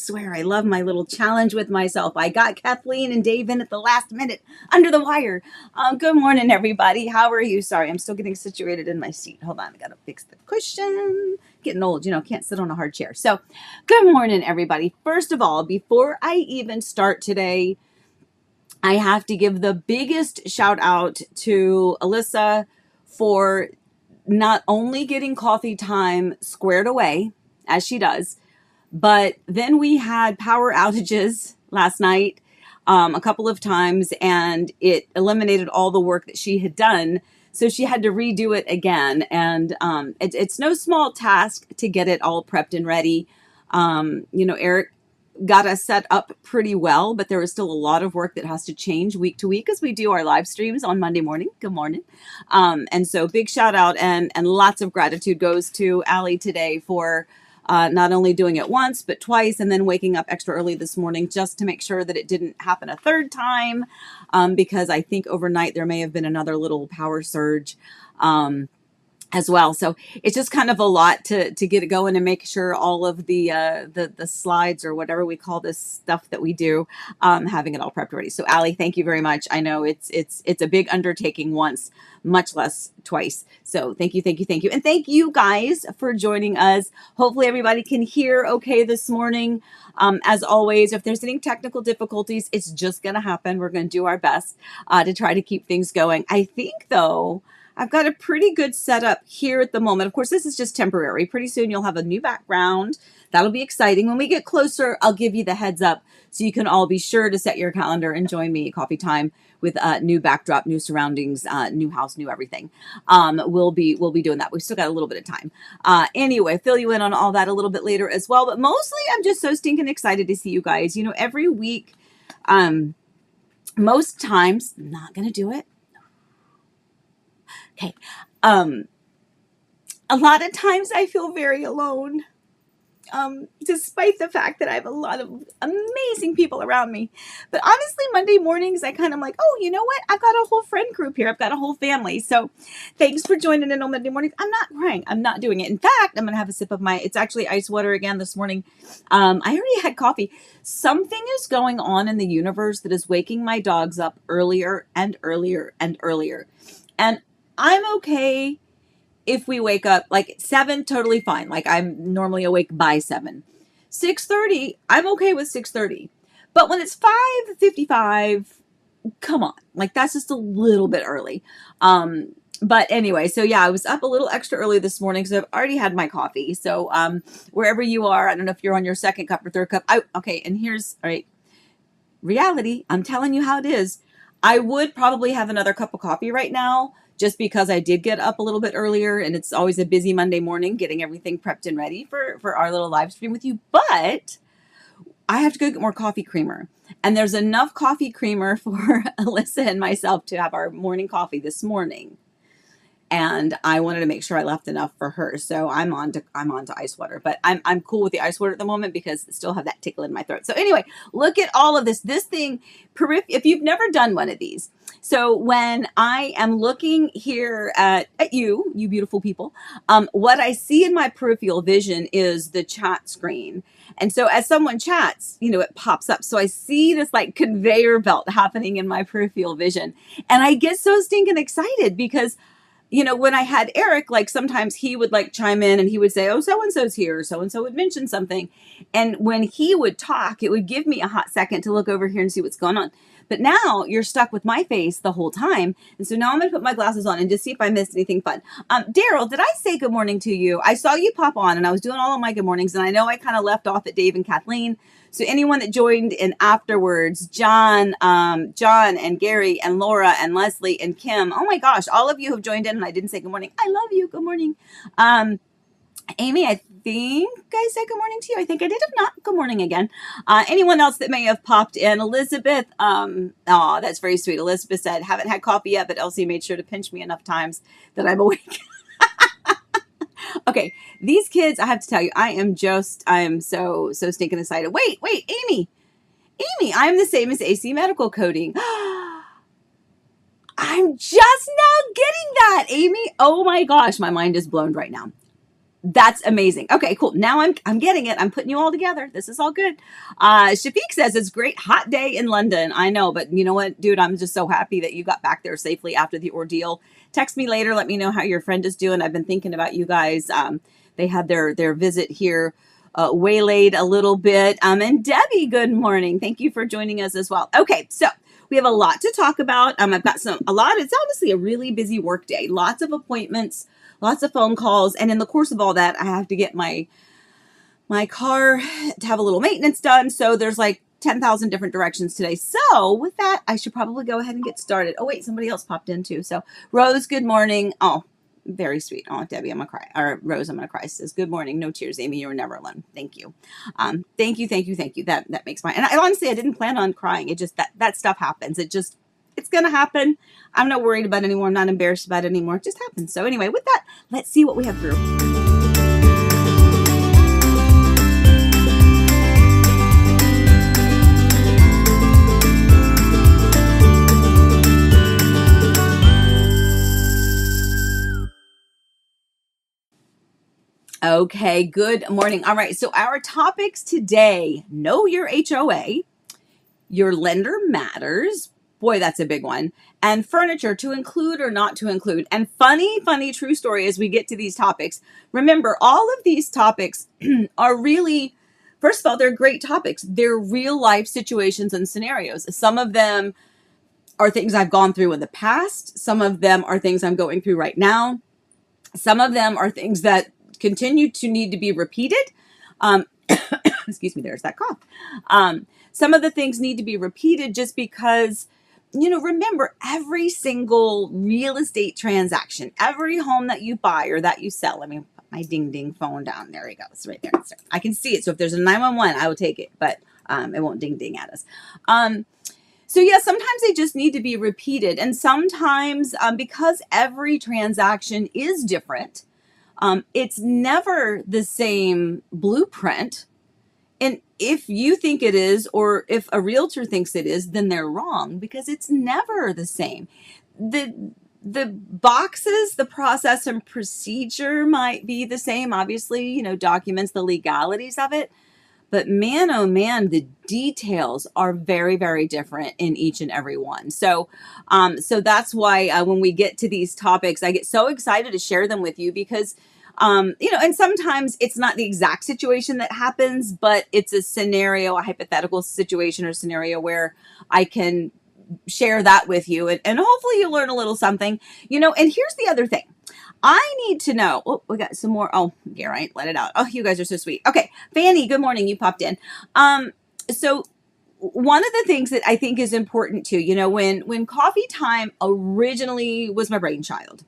swear I love my little challenge with myself. I got Kathleen and Dave in at the last minute under the wire. Good morning, everybody. How are you? Sorry, I'm still getting situated in my seat. Hold on, I gotta fix the cushion. Getting old, can't sit on a hard chair. So, good morning, everybody. First of all, before I even start today, I have to give the biggest shout out to Alyssa for not only getting coffee time squared away, as she does, but then we had power outages last night a couple of times, and it eliminated all the work that she had done. So she had to redo it again. And it's no small task to get it all prepped and ready. Eric got us set up pretty well, but there is still a lot of work that has to change week to week as we do our live streams on Monday morning. Good morning. And so big shout out and lots of gratitude goes to Allie today for not only doing it once, but twice, and then waking up extra early this morning just to make sure that it didn't happen a third time, because I think overnight there may have been another little power surge as well. So it's just kind of a lot to get it going and make sure all of the slides or whatever we call this stuff that we do, having it all prepped ready. So Allie, thank you very much. I know it's a big undertaking once, much less twice. So thank you. And thank you guys for joining us. Hopefully everybody can hear okay this morning. As always, if there's any technical difficulties, it's just going to happen. We're going to do our best to try to keep things going. I think though, I've got a pretty good setup here at the moment. Of course, this is just temporary. Pretty soon you'll have a new background. That'll be exciting. When we get closer, I'll give you the heads up so you can all be sure to set your calendar and join me at coffee time with new backdrop, new surroundings, new house, new everything. We'll be doing that. We've still got a little bit of time. Anyway, fill you in on all that a little bit later as well. But mostly I'm just so stinking excited to see you guys. Every week, most times, I'm not going to do it. Okay. A lot of times I feel very alone, despite the fact that I have a lot of amazing people around me. But honestly, Monday mornings, I kind of like, oh, you know what? I've got a whole friend group here. I've got a whole family. So thanks for joining in on Monday mornings. I'm not crying. I'm not doing it. In fact, I'm going to have a sip of it's actually ice water again this morning. I already had coffee. Something is going on in the universe that is waking my dogs up earlier and earlier and earlier. And I'm okay if we wake up like 7, totally fine. Like I'm normally awake by 7. 6:30, I'm okay with 6:30. But when it's 5:55, come on. Like that's just a little bit early. But anyway, so yeah, I was up a little extra early this morning because I've already had my coffee. So wherever you are, I don't know if you're on your second cup or third cup. Okay, and here's, all right, reality. I'm telling you how it is. I would probably have another cup of coffee right now, just because I did get up a little bit earlier, and it's always a busy Monday morning getting everything prepped and ready for our little live stream with you. But I have to go get more coffee creamer, and there's enough coffee creamer for Alyssa and myself to have our morning coffee this morning. And I wanted to make sure I left enough for her. So I'm on to ice water, but I'm cool with the ice water at the moment because I still have that tickle in my throat. So anyway, look at all of this thing, if you've never done one of these. So when I am looking here at you beautiful people, what I see in my peripheral vision is the chat screen. And so as someone chats, it pops up. So I see this like conveyor belt happening in my peripheral vision. And I get so stinking excited because when I had Eric, like sometimes he would like chime in and he would say, oh, so-and-so's here. So-and-so would mention something. And when he would talk, it would give me a hot second to look over here and see what's going on. But now you're stuck with my face the whole time. And so now I'm going to put my glasses on and just see if I missed anything fun. Daryl, did I say good morning to you? I saw you pop on and I was doing all of my good mornings. And I know I kind of left off at Dave and Kathleen. So anyone that joined in afterwards, John and Gary and Laura and Leslie and Kim. Oh my gosh, all of you have joined in and I didn't say good morning. I love you. Good morning. Amy, I think I said good morning to you. I think I did. If not, good morning again. Anyone else that may have popped in? Elizabeth, that's very sweet. Elizabeth said, haven't had coffee yet, but Elsie made sure to pinch me enough times that I'm awake. Okay, these kids, I have to tell you, I am so stinking excited. Wait, Amy, I'm the same as AC Medical Coding. I'm just now getting that, Amy. Oh my gosh, my mind is blown right now. That's amazing. Okay, cool. Now I'm getting it. I'm putting you all together. This is all good. Shafiq says it's a great hot day in London. I know, but you know what, dude? I'm just so happy that you got back there safely after the ordeal. Text me later. Let me know how your friend is doing. I've been thinking about you guys. They had their visit here waylaid a little bit. And Debbie, good morning. Thank you for joining us as well. Okay, so we have a lot to talk about. I've got a lot. It's honestly a really busy work day. Lots of appointments, lots of phone calls, and in the course of all that, I have to get my car to have a little maintenance done. So there's like 10,000 different directions today. So with that, I should probably go ahead and get started. Oh wait, somebody else popped in too. So Rose, good morning. Oh, very sweet. Oh, Debbie, I'm gonna cry. Or Rose, I'm gonna cry. Says, good morning. No tears, Amy. You were never alone. Thank you. Thank you. That makes my, and honestly, I didn't plan on crying. It just, that stuff happens. It's gonna happen. I'm not worried about it anymore. I'm not embarrassed about it anymore. It just happens. So anyway, with that, let's see what we have through. Okay, good morning. All right, so our topics today: know your HOA, your lender matters. Boy, that's a big one. And furniture, to include or not to include. And funny true story as we get to these topics. Remember, all of these topics are really, first of all, they're great topics. They're real life situations and scenarios. Some of them are things I've gone through in the past. Some of them are things I'm going through right now. Some of them are things that continue to need to be repeated. Excuse me, there's that cough. Some of the things need to be repeated just because, remember, every single real estate transaction, every home that you buy or that you sell, let me put my ding phone down. There it goes, right there. I can see it. So if there's a 911, I will take it, but it won't ding at us. So yeah, sometimes they just need to be repeated. And sometimes because every transaction is different, it's never the same blueprint. And if you think it is, or if a realtor thinks it is, then they're wrong because it's never the same. The boxes, the process and procedure might be the same, obviously, documents, the legalities of it. But man, oh man, the details are very, very different in each and every one. So that's why when we get to these topics, I get so excited to share them with you because, and sometimes it's not the exact situation that happens, but it's a scenario, a hypothetical situation or scenario where I can share that with you. And hopefully you'll learn a little something, and here's the other thing. I need to know. Oh, we got some more. Oh, yeah, right. Let it out. Oh, you guys are so sweet. Okay. Fanny, good morning. You popped in. So one of the things that I think is important too, when coffee time originally was my brainchild,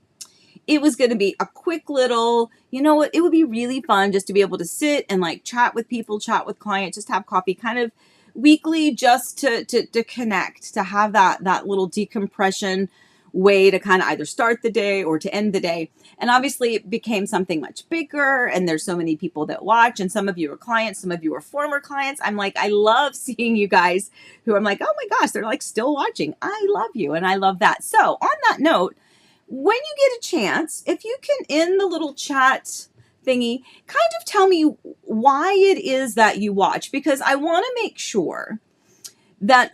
it was going to be a quick little, it would be really fun just to be able to sit and like chat with people, chat with clients, just have coffee kind of weekly, just to connect, to have that little decompression way to kind of either start the day or to end the day. And obviously it became something much bigger and there's so many people that watch and some of you are clients, some of you are former clients. I'm like, I love seeing you guys who I'm like, oh my gosh, they're like still watching. I love you. And I love that. So on that note, when you get a chance, if you can in the little chat thingy, kind of tell me why it is that you watch, because I want to make sure that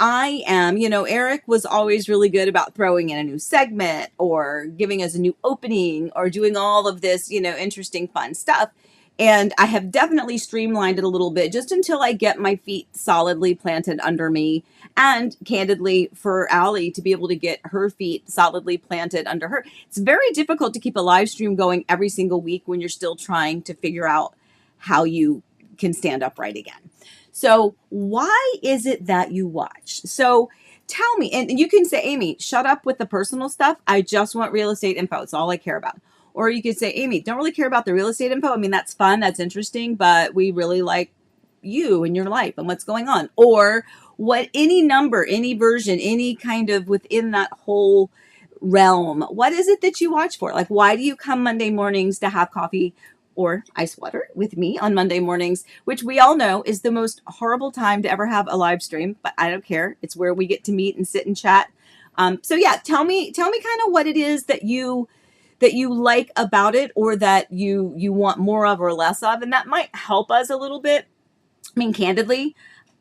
I am, Eric was always really good about throwing in a new segment or giving us a new opening or doing all of this, interesting, fun stuff. And I have definitely streamlined it a little bit just until I get my feet solidly planted under me. And candidly, for Allie to be able to get her feet solidly planted under her. It's very difficult to keep a live stream going every single week when you're still trying to figure out how you can stand upright again. So why is it that you watch? So tell me, and you can say, Amy, shut up with the personal stuff. I just want real estate info. It's all I care about. Or you could say, Amy, don't really care about the real estate info. I mean, that's fun. That's interesting. But we really like you and your life and what's going on. Or any number, any version, any kind of within that whole realm. What is it that you watch for? Like, why do you come Monday mornings to have coffee or ice water with me on Monday mornings, which we all know is the most horrible time to ever have a live stream, but I don't care. It's where we get to meet and sit and chat. So yeah, tell me kind of what it is that you that you like about it, or that you want more of or less of, and that might help us a little bit. I mean, candidly,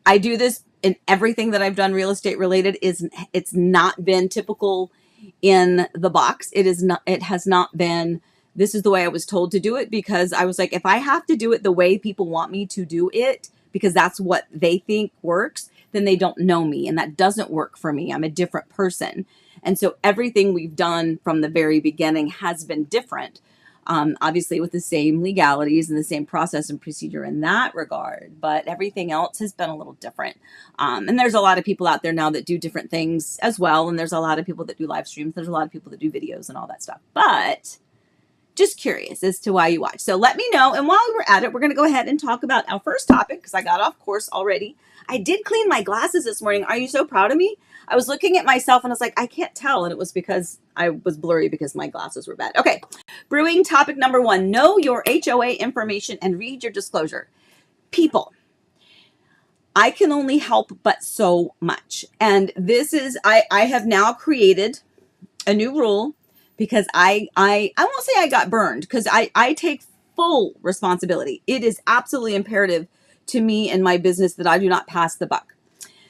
I do this in everything that I've done real estate related. It's not been typical in the box. It has not been, this is the way I was told to do it, because I was like, if I have to do it the way people want me to do it, because that's what they think works, then they don't know me, and that doesn't work for me. I'm a different person. And so everything we've done from the very beginning has been different. Obviously with the same legalities and the same process and procedure in that regard, but everything else has been a little different. And there's a lot of people out there now that do different things as well. And there's a lot of people that do live streams. There's a lot of people that do videos and all that stuff, but just curious as to why you watch. So let me know. And while we're at it, we're going to go ahead and talk about our first topic, because I got off course already. I did clean my glasses this morning. Are you so proud of me? I was looking at myself and I was like, I can't tell. And it was because I was blurry because my glasses were bad. Okay. Brewing topic number 1, know your HOA information and read your disclosure. People, I can only help but so much. And this is, I have now created a new rule, because I won't say I got burned, because I take full responsibility. It is absolutely imperative to me and my business that I do not pass the buck.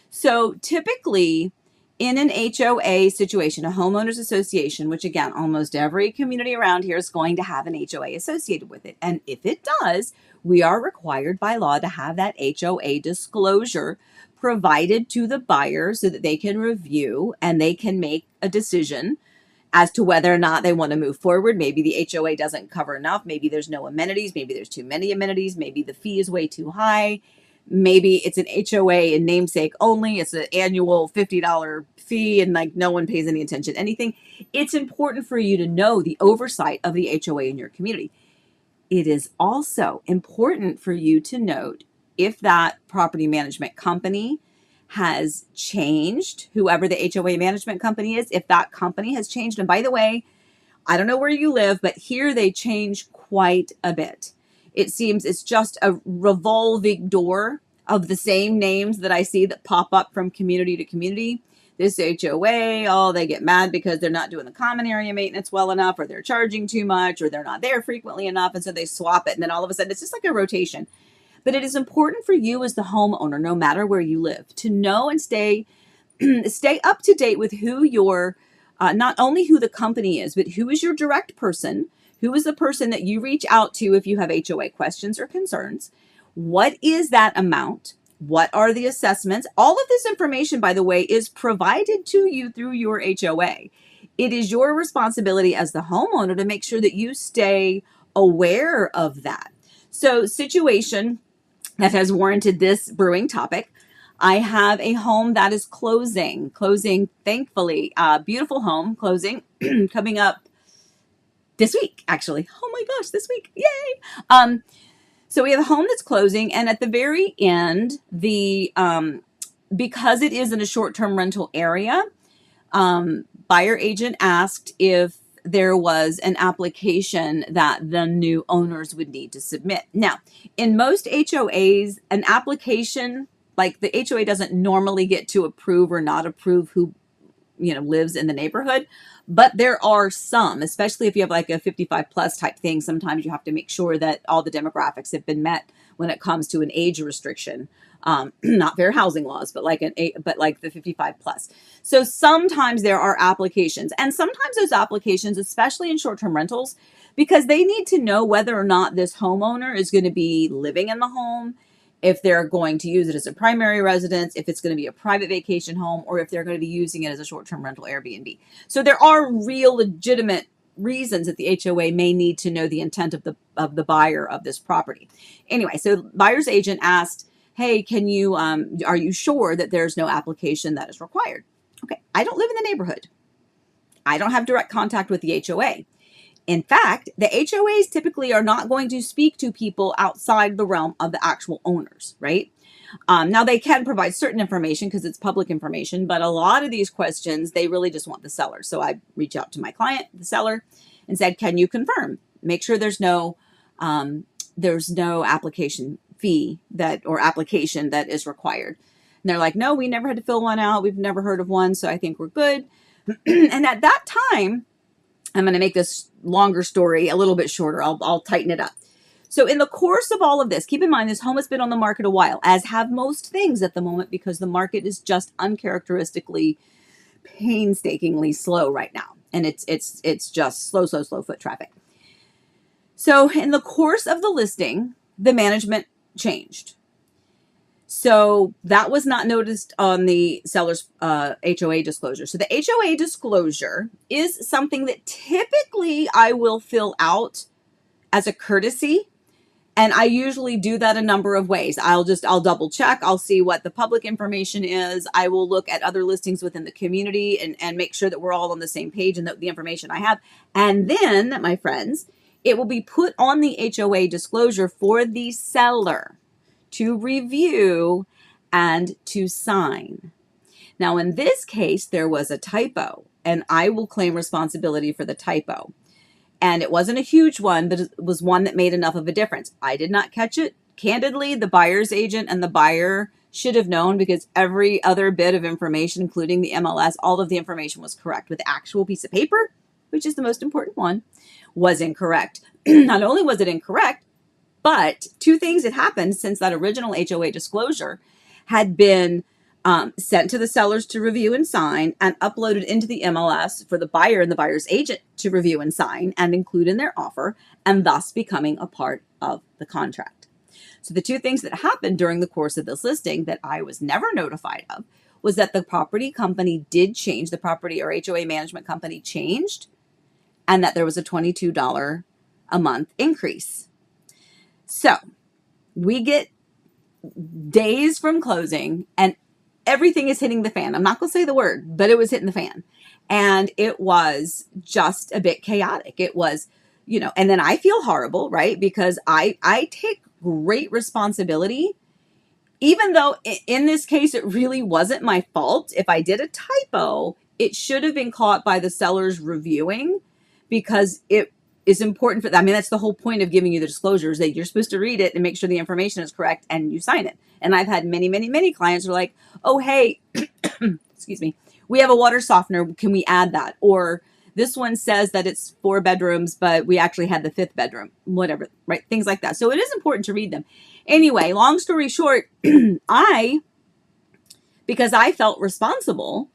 So typically in an HOA situation, a homeowners association, which again, almost every community around here is going to have an HOA associated with it. And if it does, we are required by law to have that HOA disclosure provided to the buyer so that they can review and they can make a decision as to whether or not they want to move forward. Maybe the HOA doesn't cover enough. Maybe there's no amenities. Maybe there's too many amenities. Maybe the fee is way too high. Maybe it's an HOA in namesake only. It's an annual $50 fee and like no one pays any attention to anything. It's important for you to know the oversight of the HOA in your community. It is also important for you to note if that property management company has changed, whoever the HOA management company is, if that company has changed. And by the way, I don't know where you live, but here they change quite a bit. It seems it's just a revolving door of the same names that I see that pop up from community to community. This HOA, oh, they get mad because they're not doing the common area maintenance well enough, or they're charging too much, or they're not there frequently enough. And so they swap it. And then all of a sudden it's just like a rotation. But it is important for you as the homeowner, no matter where you live, to know and stay up to date with who your, not only who the company is, but who is your direct person. Who is the person that you reach out to if you have HOA questions or concerns? What is that amount? What are the assessments? All of this information, by the way, is provided to you through your HOA. It is your responsibility as the homeowner to make sure that you stay aware of that. So, situation that has warranted this brewing topic. I have a home that is closing, thankfully, beautiful home closing coming up this week, actually. Oh my gosh, this week. Yay. So we have a home that's closing, and at the very end, because it is in a short-term rental area, buyer agent asked if there was an application that the new owners would need to submit. Now, in most HOAs, an application, like the HOA doesn't normally get to approve or not approve who, lives in the neighborhood. But there are some, especially if you have like a 55 plus type thing, sometimes you have to make sure that all the demographics have been met when it comes to an age restriction. Not fair housing laws, but like the 55 plus. So sometimes there are applications, and sometimes those applications, especially in short-term rentals, because they need to know whether or not this homeowner is going to be living in the home, if they're going to use it as a primary residence, if it's going to be a private vacation home, or if they're going to be using it as a short-term rental Airbnb. So there are real legitimate reasons that the HOA may need to know the intent of the buyer of this property. Anyway, so buyer's agent asked, hey, can you, are you sure that there's no application that is required? Okay, I don't live in the neighborhood. I don't have direct contact with the HOA. In fact, the HOAs typically are not going to speak to people outside the realm of the actual owners, right? Now, they can provide certain information because it's public information, but a lot of these questions, they really just want the seller. So I reach out to my client, the seller, and said, can you confirm? Make sure there's no application fee or application that is required. And they're like, no, we never had to fill one out. We've never heard of one. So I think we're good. And at that time, I'm going to make this longer story a little bit shorter. I'll tighten it up. So in the course of all of this, keep in mind this home has been on the market a while, as have most things at the moment, because the market is just uncharacteristically, painstakingly slow right now. And it's just slow foot traffic. So in the course of the listing, the management changed. So that was not noticed on the seller's HOA disclosure. So the HOA disclosure is something that typically I will fill out as a courtesy. And I usually do that a number of ways. I'll double check. I'll see what the public information is. I will look at other listings within the community and make sure that we're all on the same page and that the information I have. And then, my friends, it will be put on the HOA disclosure for the seller to review and to sign. Now, in this case, there was a typo, and I will claim responsibility for the typo. And it wasn't a huge one, but it was one that made enough of a difference. I did not catch it. Candidly, the buyer's agent and the buyer should have known, because every other bit of information, including the MLS, all of the information was correct. With the actual piece of paper, which is the most important one, was incorrect. Not only was it incorrect, but two things had happened since that original HOA disclosure had been sent to the sellers to review and sign, and uploaded into the MLS for the buyer and the buyer's agent to review and sign and include in their offer, and thus becoming a part of the contract. So the two things that happened during the course of this listing that I was never notified of was that the property company did change, the property or HOA management company changed, and that there was a $22 a month increase. So we get days from closing and everything is hitting the fan. I'm not going to say the word, but it was hitting the fan. And it was just a bit chaotic. It was, and then I feel horrible, right? Because I take great responsibility, even though in this case, it really wasn't my fault. If I did a typo, it should have been caught by the sellers reviewing, because it is important for them. I mean, that's the whole point of giving you the disclosures, that you're supposed to read it and make sure the information is correct and you sign it. And I've had many clients who are like, oh, hey, excuse me, we have a water softener. Can we add that? Or this one says that it's 4 bedrooms, but we actually had the 5th bedroom, whatever, right? Things like that. So it is important to read them. Anyway, long story short, because I felt responsible,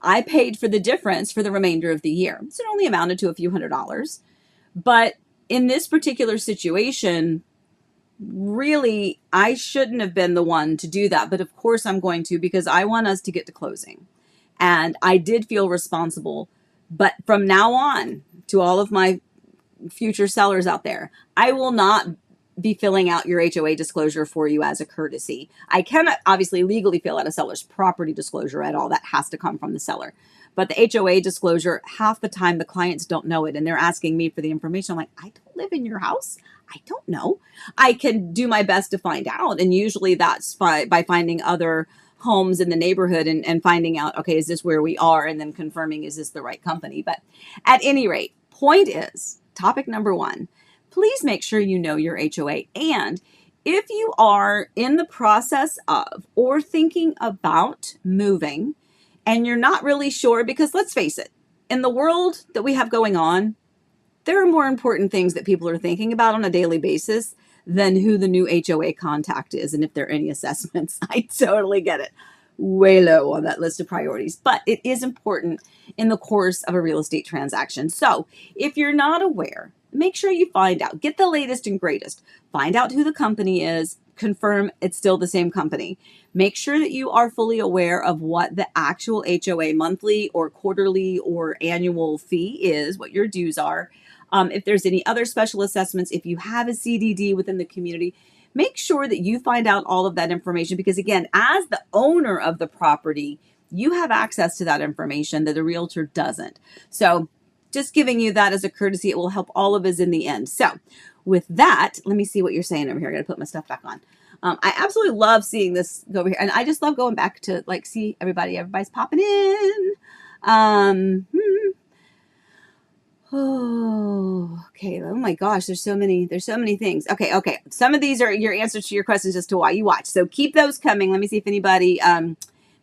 I paid for the difference for the remainder of the year. So it only amounted to a few $100s. But in this particular situation, really, I shouldn't have been the one to do that. But of course I'm going to, because I want us to get to closing. And I did feel responsible. But from now on, to all of my future sellers out there, I will not be filling out your HOA disclosure for you as a courtesy. I cannot obviously legally fill out a seller's property disclosure at all. That has to come from the seller. But the HOA disclosure, half the time the clients don't know it and they're asking me for the information. I'm like, I don't live in your house. I don't know. I can do my best to find out. And usually that's by finding other homes in the neighborhood and finding out, okay, is this where we are? And then confirming, is this the right company? But at any rate, point is, topic number 1, please make sure you know your HOA. And if you are in the process of or thinking about moving, and you're not really sure, because let's face it, in the world that we have going on, there are more important things that people are thinking about on a daily basis than who the new HOA contact is and if there are any assessments. I totally get it. Way low on that list of priorities, but it is important in the course of a real estate transaction. So if you're not aware, make sure you find out, get the latest and greatest, find out who the company is, confirm it's still the same company. Make sure that you are fully aware of what the actual HOA monthly or quarterly or annual fee is, what your dues are. If there's any other special assessments, if you have a CDD within the community, make sure that you find out all of that information, because again, as the owner of the property, you have access to that information that a realtor doesn't. So just giving you that as a courtesy, it will help all of us in the end. So with that, let me see what you're saying over here. I got to put my stuff back on. I absolutely love seeing this go over here. And I just love going back to like, see everybody's popping in. Oh, okay. Oh my gosh, there's so many things. Okay. Some of these are your answers to your questions as to why you watch. So keep those coming. Let me see if anybody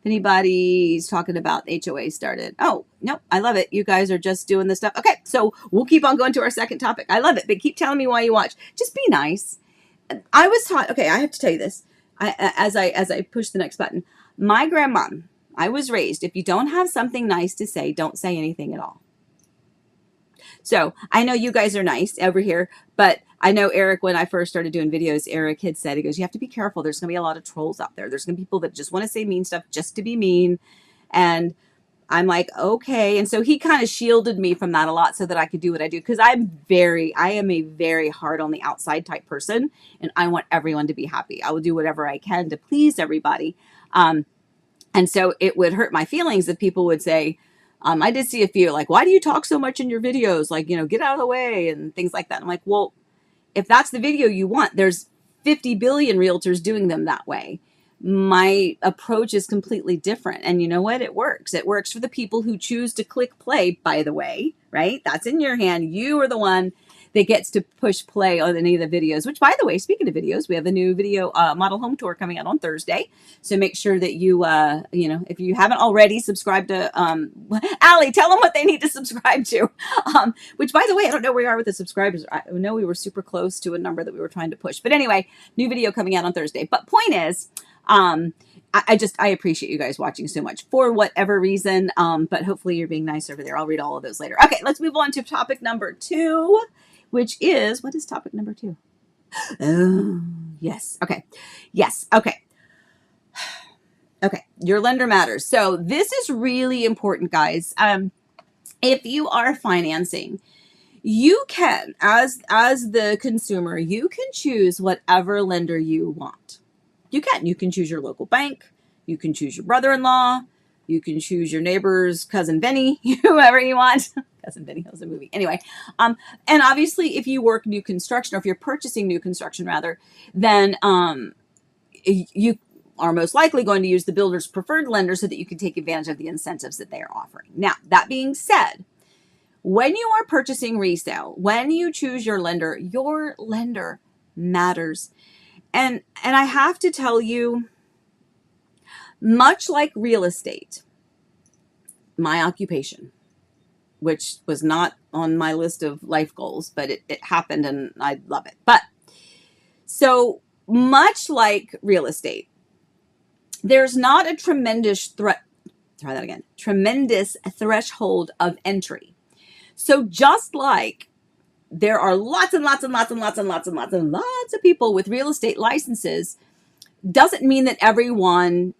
anybody's talking about HOA started. Oh, nope. I love it. You guys are just doing this stuff. Okay. So we'll keep on going to our second topic. I love it, but keep telling me why you watch. Just be nice. I was taught, okay, I have to tell you this. As I push the next button, my grandma, I was raised, if you don't have something nice to say, don't say anything at all. So I know you guys are nice over here, but I know Eric, when I first started doing videos, Eric had said, he goes, you have to be careful. There's going to be a lot of trolls out there. There's going to be people that just want to say mean stuff just to be mean. And I'm like, okay. And so he kind of shielded me from that a lot so that I could do what I do. Because I am a very hard on the outside type person. And I want everyone to be happy. I will do whatever I can to please everybody. And so it would hurt my feelings if people would say, I did see a few like, why do you talk so much in your videos? Like, get out of the way and things like that. I'm like, well, if that's the video you want, there's 50 billion realtors doing them that way. My approach is completely different. And you know what? It works. It works for the people who choose to click play, by the way, right? That's in your hand. You are the one that gets to push play on any of the videos, which, by the way, speaking of videos, we have a new video model home tour coming out on Thursday. So make sure that you, if you haven't already subscribed to, Allie, tell them what they need to subscribe to, which, by the way, I don't know where we are with the subscribers. I know we were super close to a number that we were trying to push. But anyway, new video coming out on Thursday. But point is, I appreciate you guys watching so much for whatever reason. But hopefully you're being nice over there. I'll read all of those later. Okay, let's move on to topic number 2, which is, what is topic number 2? Oh, yes. Okay. Yes. Okay. Okay. Your lender matters. So this is really important, guys. If you are financing, you can, as the consumer, you can choose whatever lender you want. You can choose your local bank. You can choose your brother-in-law. You can choose your neighbor's cousin Benny, whoever you want. Cousin Benny was a movie. Anyway, and obviously if you work new construction, or if you're purchasing new construction rather, then you are most likely going to use the builder's preferred lender so that you can take advantage of the incentives that they are offering. Now, that being said, when you are purchasing resale, when you choose your lender matters. And I have to tell you, much like real estate, my occupation, which was not on my list of life goals, but it happened and I love it. But so much like real estate, there's not a tremendous threshold of entry. So just like there are lots and lots and lots and lots and lots and lots and lots of people with real estate licenses, doesn't mean that everyone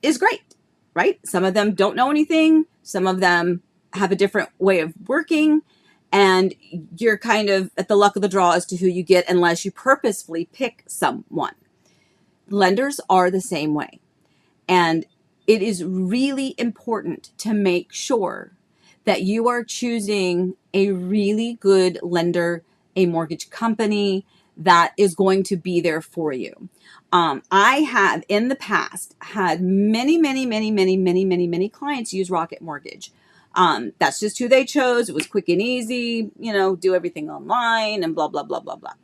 is great, right? Some of them don't know anything. Some of them have a different way of working, and you're kind of at the luck of the draw as to who you get unless you purposefully pick someone. Lenders are the same way. And it is really important to make sure that you are choosing a really good lender, a mortgage company that is going to be there for you. I have in the past had many clients use Rocket Mortgage. That's just who they chose. It was quick and easy, do everything online and blah, blah, blah, blah, blah.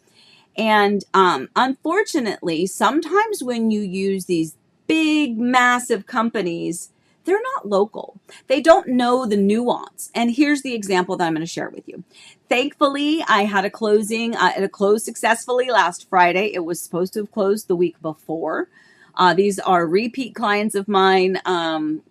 And unfortunately, sometimes when you use these big, massive companies, they're not local. They don't know the nuance. And here's the example that I'm going to share with you. Thankfully, I had a closing. It closed successfully last Friday. It was supposed to have closed the week before. These are repeat clients of mine.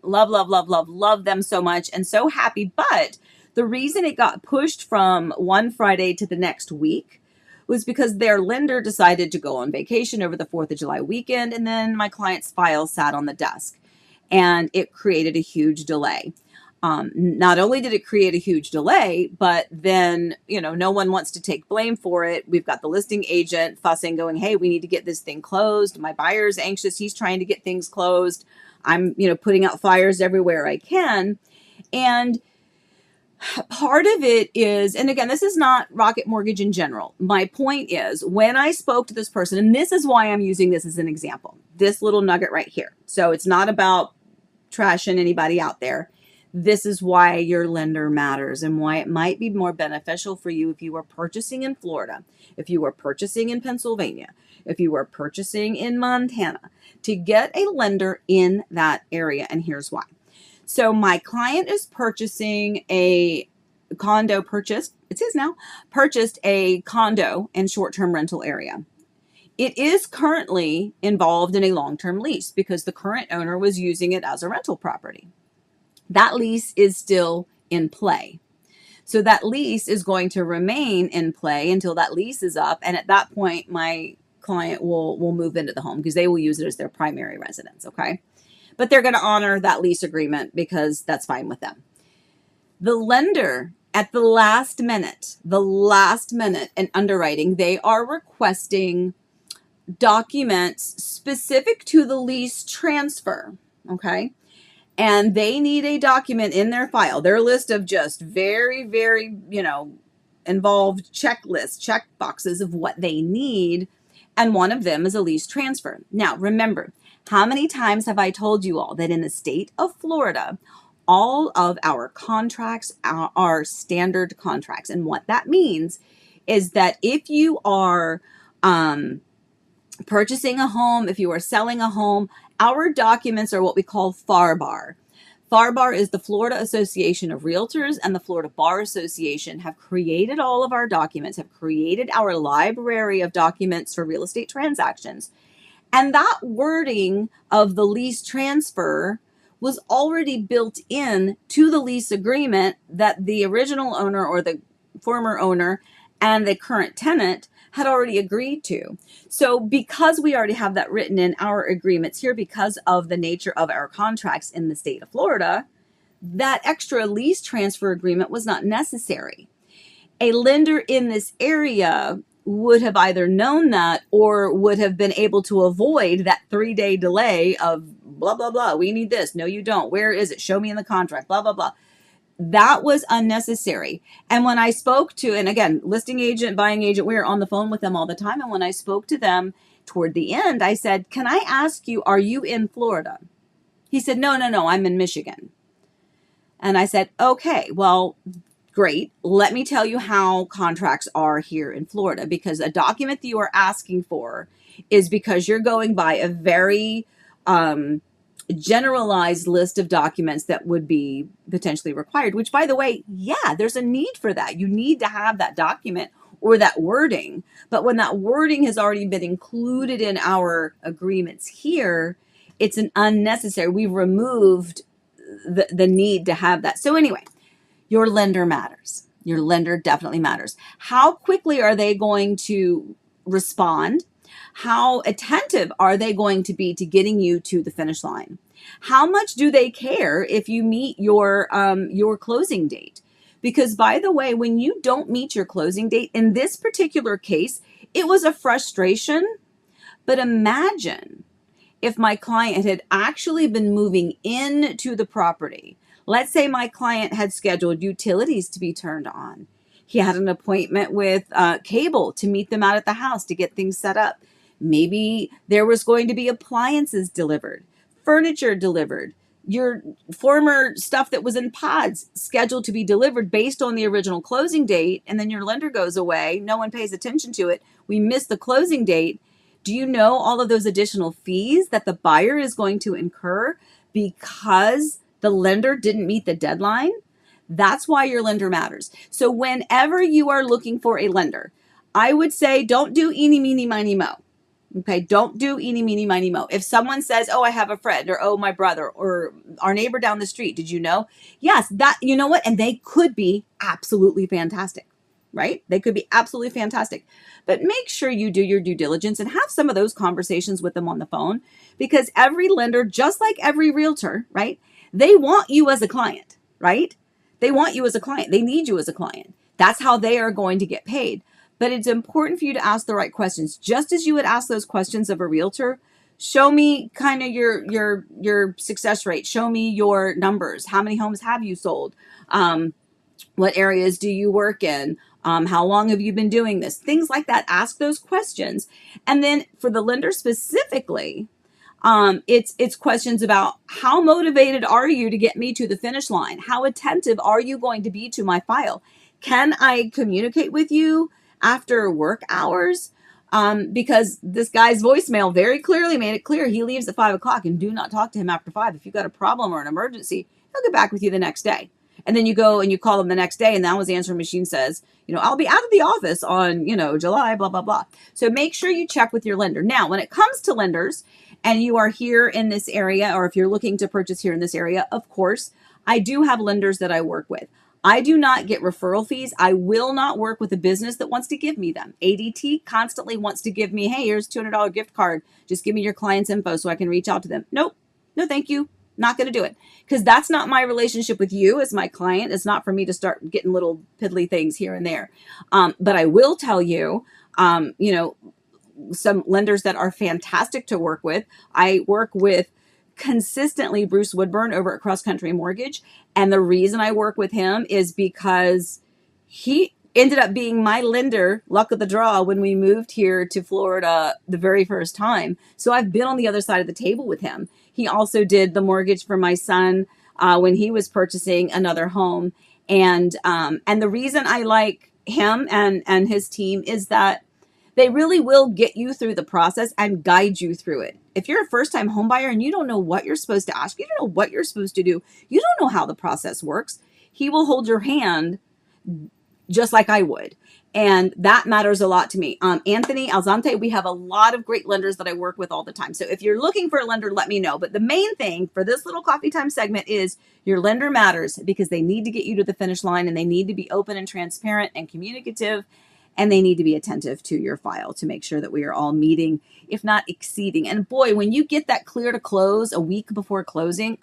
Love them so much and so happy. But the reason it got pushed from one Friday to the next week was because their lender decided to go on vacation over the 4th of July weekend. And then my client's file sat on the desk. And it created a huge delay. Not only did it create a huge delay, but then, no one wants to take blame for it. We've got the listing agent fussing, going, hey, we need to get this thing closed. My buyer's anxious. He's trying to get things closed. I'm, putting out fires everywhere I can. And part of it is, and again, this is not Rocket Mortgage in general. My point is, when I spoke to this person, and this is why I'm using this as an example, this little nugget right here. So it's not about trashing anybody out there. this is why your lender matters and why it might be more beneficial for you if you were purchasing in Florida, if you were purchasing in Pennsylvania, if you were purchasing in Montana, to get a lender in that area. And here's why. So my client is purchasing a condo purchased a condo in short-term rental area. It is currently involved in a long-term lease because the current owner was using it as a rental property. That lease is still in play. So that lease is going to remain in play until that lease is up. And at that point, my client will move into the home because they will use it as their primary residence, okay? But they're going to honor that lease agreement because that's fine with them. The lender, at the last minute in underwriting, they are requesting documents specific to the lease transfer, okay? And they need a document in their file, their list of just very, very, involved checklists, check boxes of what they need. And one of them is a lease transfer. Now, remember, how many times have I told you all that in the state of Florida, all of our contracts are standard contracts? And what that means is that if you are purchasing a home, if you are selling a home, our documents are what we call FAR-BAR. FAR-BAR is the Florida Association of Realtors, and the Florida Bar Association have created all of our documents, have created our library of documents for real estate transactions. And that wording of the lease transfer was already built in to the lease agreement that the original owner or the former owner and the current tenant had already agreed to. So because we already have that written in our agreements here, because of the nature of our contracts in the state of Florida, that extra lease transfer agreement was not necessary. A lender in this area would have either known that or would have been able to avoid that 3-day delay of blah, blah, blah. We need this. No, you don't. Where is it? Show me in the contract, blah, blah, blah. That was unnecessary. And when I spoke to, and again, listing agent, buying agent, we are on the phone with them all the time. And when I spoke to them toward the end, I said, can I ask you, are you in Florida? He said, no, I'm in Michigan. And I said, okay, well, great. Let me tell you how contracts are here in Florida, because a document that you are asking for is because you're going by a very generalized list of documents that would be potentially required, which, by the way, yeah, there's a need for that. You need to have that document or that wording. But when that wording has already been included in our agreements here, it's an unnecessary. We've removed the need to have that. So anyway, your lender matters. Your lender definitely matters. How quickly are they going to respond? How attentive are they going to be to getting you to the finish line? How much do they care if you meet your closing date? Because, by the way, when you don't meet your closing date, in this particular case, it was a frustration. But imagine if my client had actually been moving into the property. Let's say my client had scheduled utilities to be turned on. He had an appointment with cable to meet them out at the house to get things set up. Maybe there was going to be appliances delivered, furniture delivered, your former stuff that was in pods scheduled to be delivered based on the original closing date, and then your lender goes away. No one pays attention to it. We missed the closing date. Do you know all of those additional fees that the buyer is going to incur because the lender didn't meet the deadline? That's why your lender matters. So whenever you are looking for a lender, I would say don't do eeny, meeny, miny, mo. Okay, don't do eeny, meeny, miny, mo. If someone says, oh, I have a friend, or oh, my brother, or our neighbor down the street, did you know? Yes, that, you know what? And they could be absolutely fantastic, right? They could be absolutely fantastic. But make sure you do your due diligence and have some of those conversations with them on the phone, because every lender, just like every realtor, right? They want you as a client, right? They want you as a client. They need you as a client. That's how they are going to get paid. But it's important for you to ask the right questions. Just as you would ask those questions of a realtor, show me kind of your success rate. Show me your numbers. How many homes have you sold? What areas do you work in? How long have you been doing this? Things like that. Ask those questions. And then for the lender specifically, It's questions about how motivated are you to get me to the finish line? How attentive are you going to be to my file? Can I communicate with you after work hours? Because this guy's voicemail very clearly made it clear he leaves at 5 o'clock, and do not talk to him after 5. If you've got a problem or an emergency, he'll get back with you the next day. And then you go and you call him the next day, and now his answering machine says, I'll be out of the office on, July, blah, blah, blah. So make sure you check with your lender. Now, when it comes to lenders and you are here in this area, or if you're looking to purchase here in this area, of course, I do have lenders that I work with. I do not get referral fees. I will not work with a business that wants to give me them. ADT constantly wants to give me, hey, here's a $200 gift card. Just give me your client's info so I can reach out to them. Nope. No, thank you. Not going to do it, because that's not my relationship with you as my client. It's not for me to start getting little piddly things here and there. But I will tell you, some lenders that are fantastic to work with. I work with consistently Bruce Woodburn over at Cross Country Mortgage. And the reason I work with him is because he ended up being my lender, luck of the draw, when we moved here to Florida the very first time. So I've been on the other side of the table with him. He also did the mortgage for my son when he was purchasing another home. And the reason I like him and his team is that they really will get you through the process and guide you through it. If you're a first-time home buyer and you don't know what you're supposed to ask, you don't know what you're supposed to do, you don't know how the process works, he will hold your hand just like I would. And that matters a lot to me. Anthony Alzante, we have a lot of great lenders that I work with all the time. So if you're looking for a lender, let me know. But the main thing for this little coffee time segment is your lender matters, because they need to get you to the finish line, and they need to be open and transparent and communicative. And they need to be attentive to your file to make sure that we are all meeting, if not exceeding. And boy, when you get that clear to close a week before closing,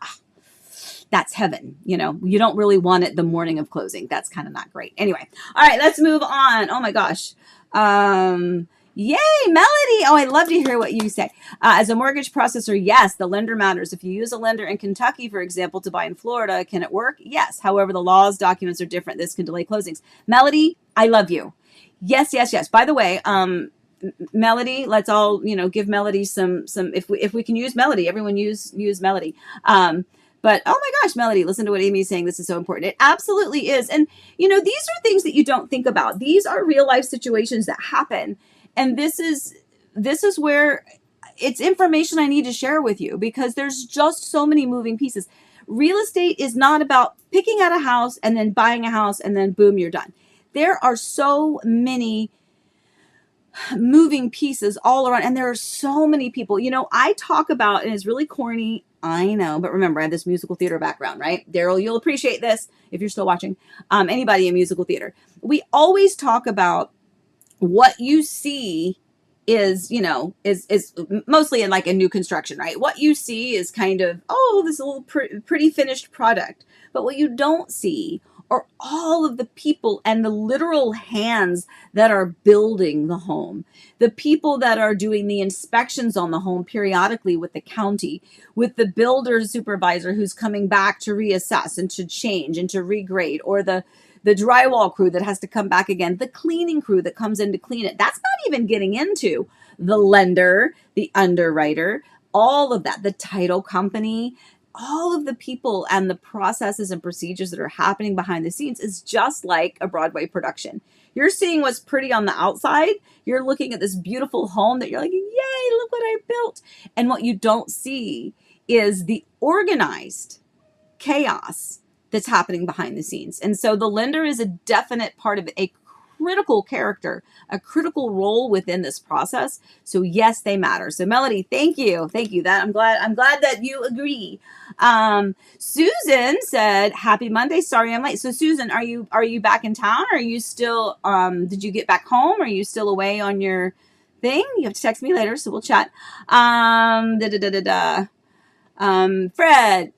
that's heaven. You don't really want it the morning of closing. That's kind of not great. Anyway, all right, let's move on. Oh my gosh. Yay, Melody. Oh, I love to hear what you say. As a mortgage processor, yes, the lender matters. If you use a lender in Kentucky, for example, to buy in Florida, can it work? Yes. However, the laws, documents are different. This can delay closings. Melody, I love you. Yes. By the way, Melody, let's all, give Melody some, if we can use Melody, everyone use Melody. But oh my gosh, Melody, listen to what Amy's saying. This is so important. It absolutely is. And, these are things that you don't think about. These are real life situations that happen. And this is where it's information I need to share with you, because there's just so many moving pieces. Real estate is not about picking out a house and then buying a house and then boom, you're done. There are so many moving pieces all around, and there are so many people. I talk about, and it's really corny, I know, but remember, I have this musical theater background, right? Daryl, you'll appreciate this if you're still watching. Anybody in musical theater, we always talk about what you see is mostly in like a new construction, right? What you see is kind of, this little pretty finished product. But what you don't see are all of the people and the literal hands that are building the home, the people that are doing the inspections on the home periodically with the county, with the builder supervisor who's coming back to reassess and to change and to regrade, or the drywall crew that has to come back again, the cleaning crew that comes in to clean it. That's not even getting into the lender, the underwriter, all of that, the title company. All of the people and the processes and procedures that are happening behind the scenes is just like a Broadway production. You're seeing what's pretty on the outside. You're looking at this beautiful home that you're like, yay, look what I built. And what you don't see is the organized chaos that's happening behind the scenes. And so the lender is a definite part of it, a critical character, a critical role within this process. So yes, they matter. So Melody, thank you. That I'm glad that you agree. Susan said, happy Monday. Sorry I'm late. So Susan, are you back in town? Or are you still, did you get back home? Are you still away on your thing? You have to text me later, so we'll chat. Fred,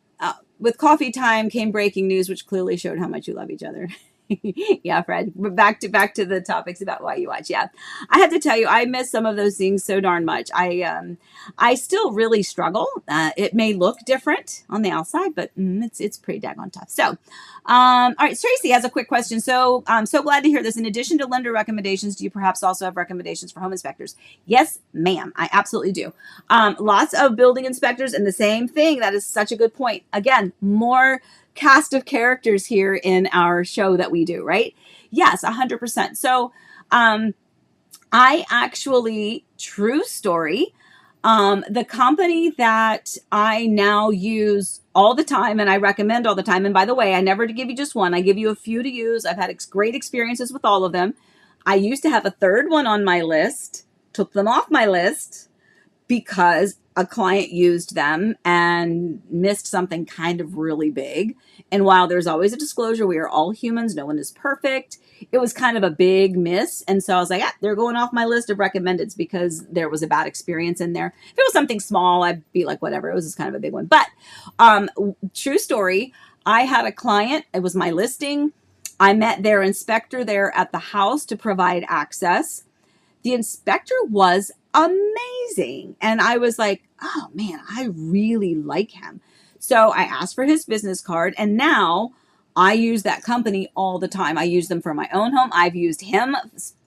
with coffee time came breaking news, which clearly showed how much you love each other. Yeah, Fred. But back to the topics about why you watch. Yeah, I have to tell you, I miss some of those things so darn much. I still really struggle. It may look different on the outside, but it's pretty daggone tough. So, all right, Tracy has a quick question. So I'm so glad to hear this. In addition to lender recommendations, do you perhaps also have recommendations for home inspectors? Yes, ma'am. I absolutely do. Lots of building inspectors, and the same thing. That is such a good point. Again, more cast of characters here in our show that we do, right? Yes, 100%. So, I actually, true story, the company that I now use all the time and I recommend all the time, and by the way, I never give you just one, I give you a few to use. I've had great experiences with all of them. I used to have a third one on my list, took them off my list because a client used them and missed something kind of really big. And while there's always a disclosure, we are all humans, no one is perfect. It was kind of a big miss. And so I was like, they're going off my list of recommendeds because there was a bad experience in there. If it was something small, I'd be like, whatever. It was just kind of a big one. But true story, I had a client, it was my listing. I met their inspector there at the house to provide access. The inspector was amazing. And I was like, oh man, I really like him. So I asked for his business card, and now I use that company all the time. I use them for my own home. I've used him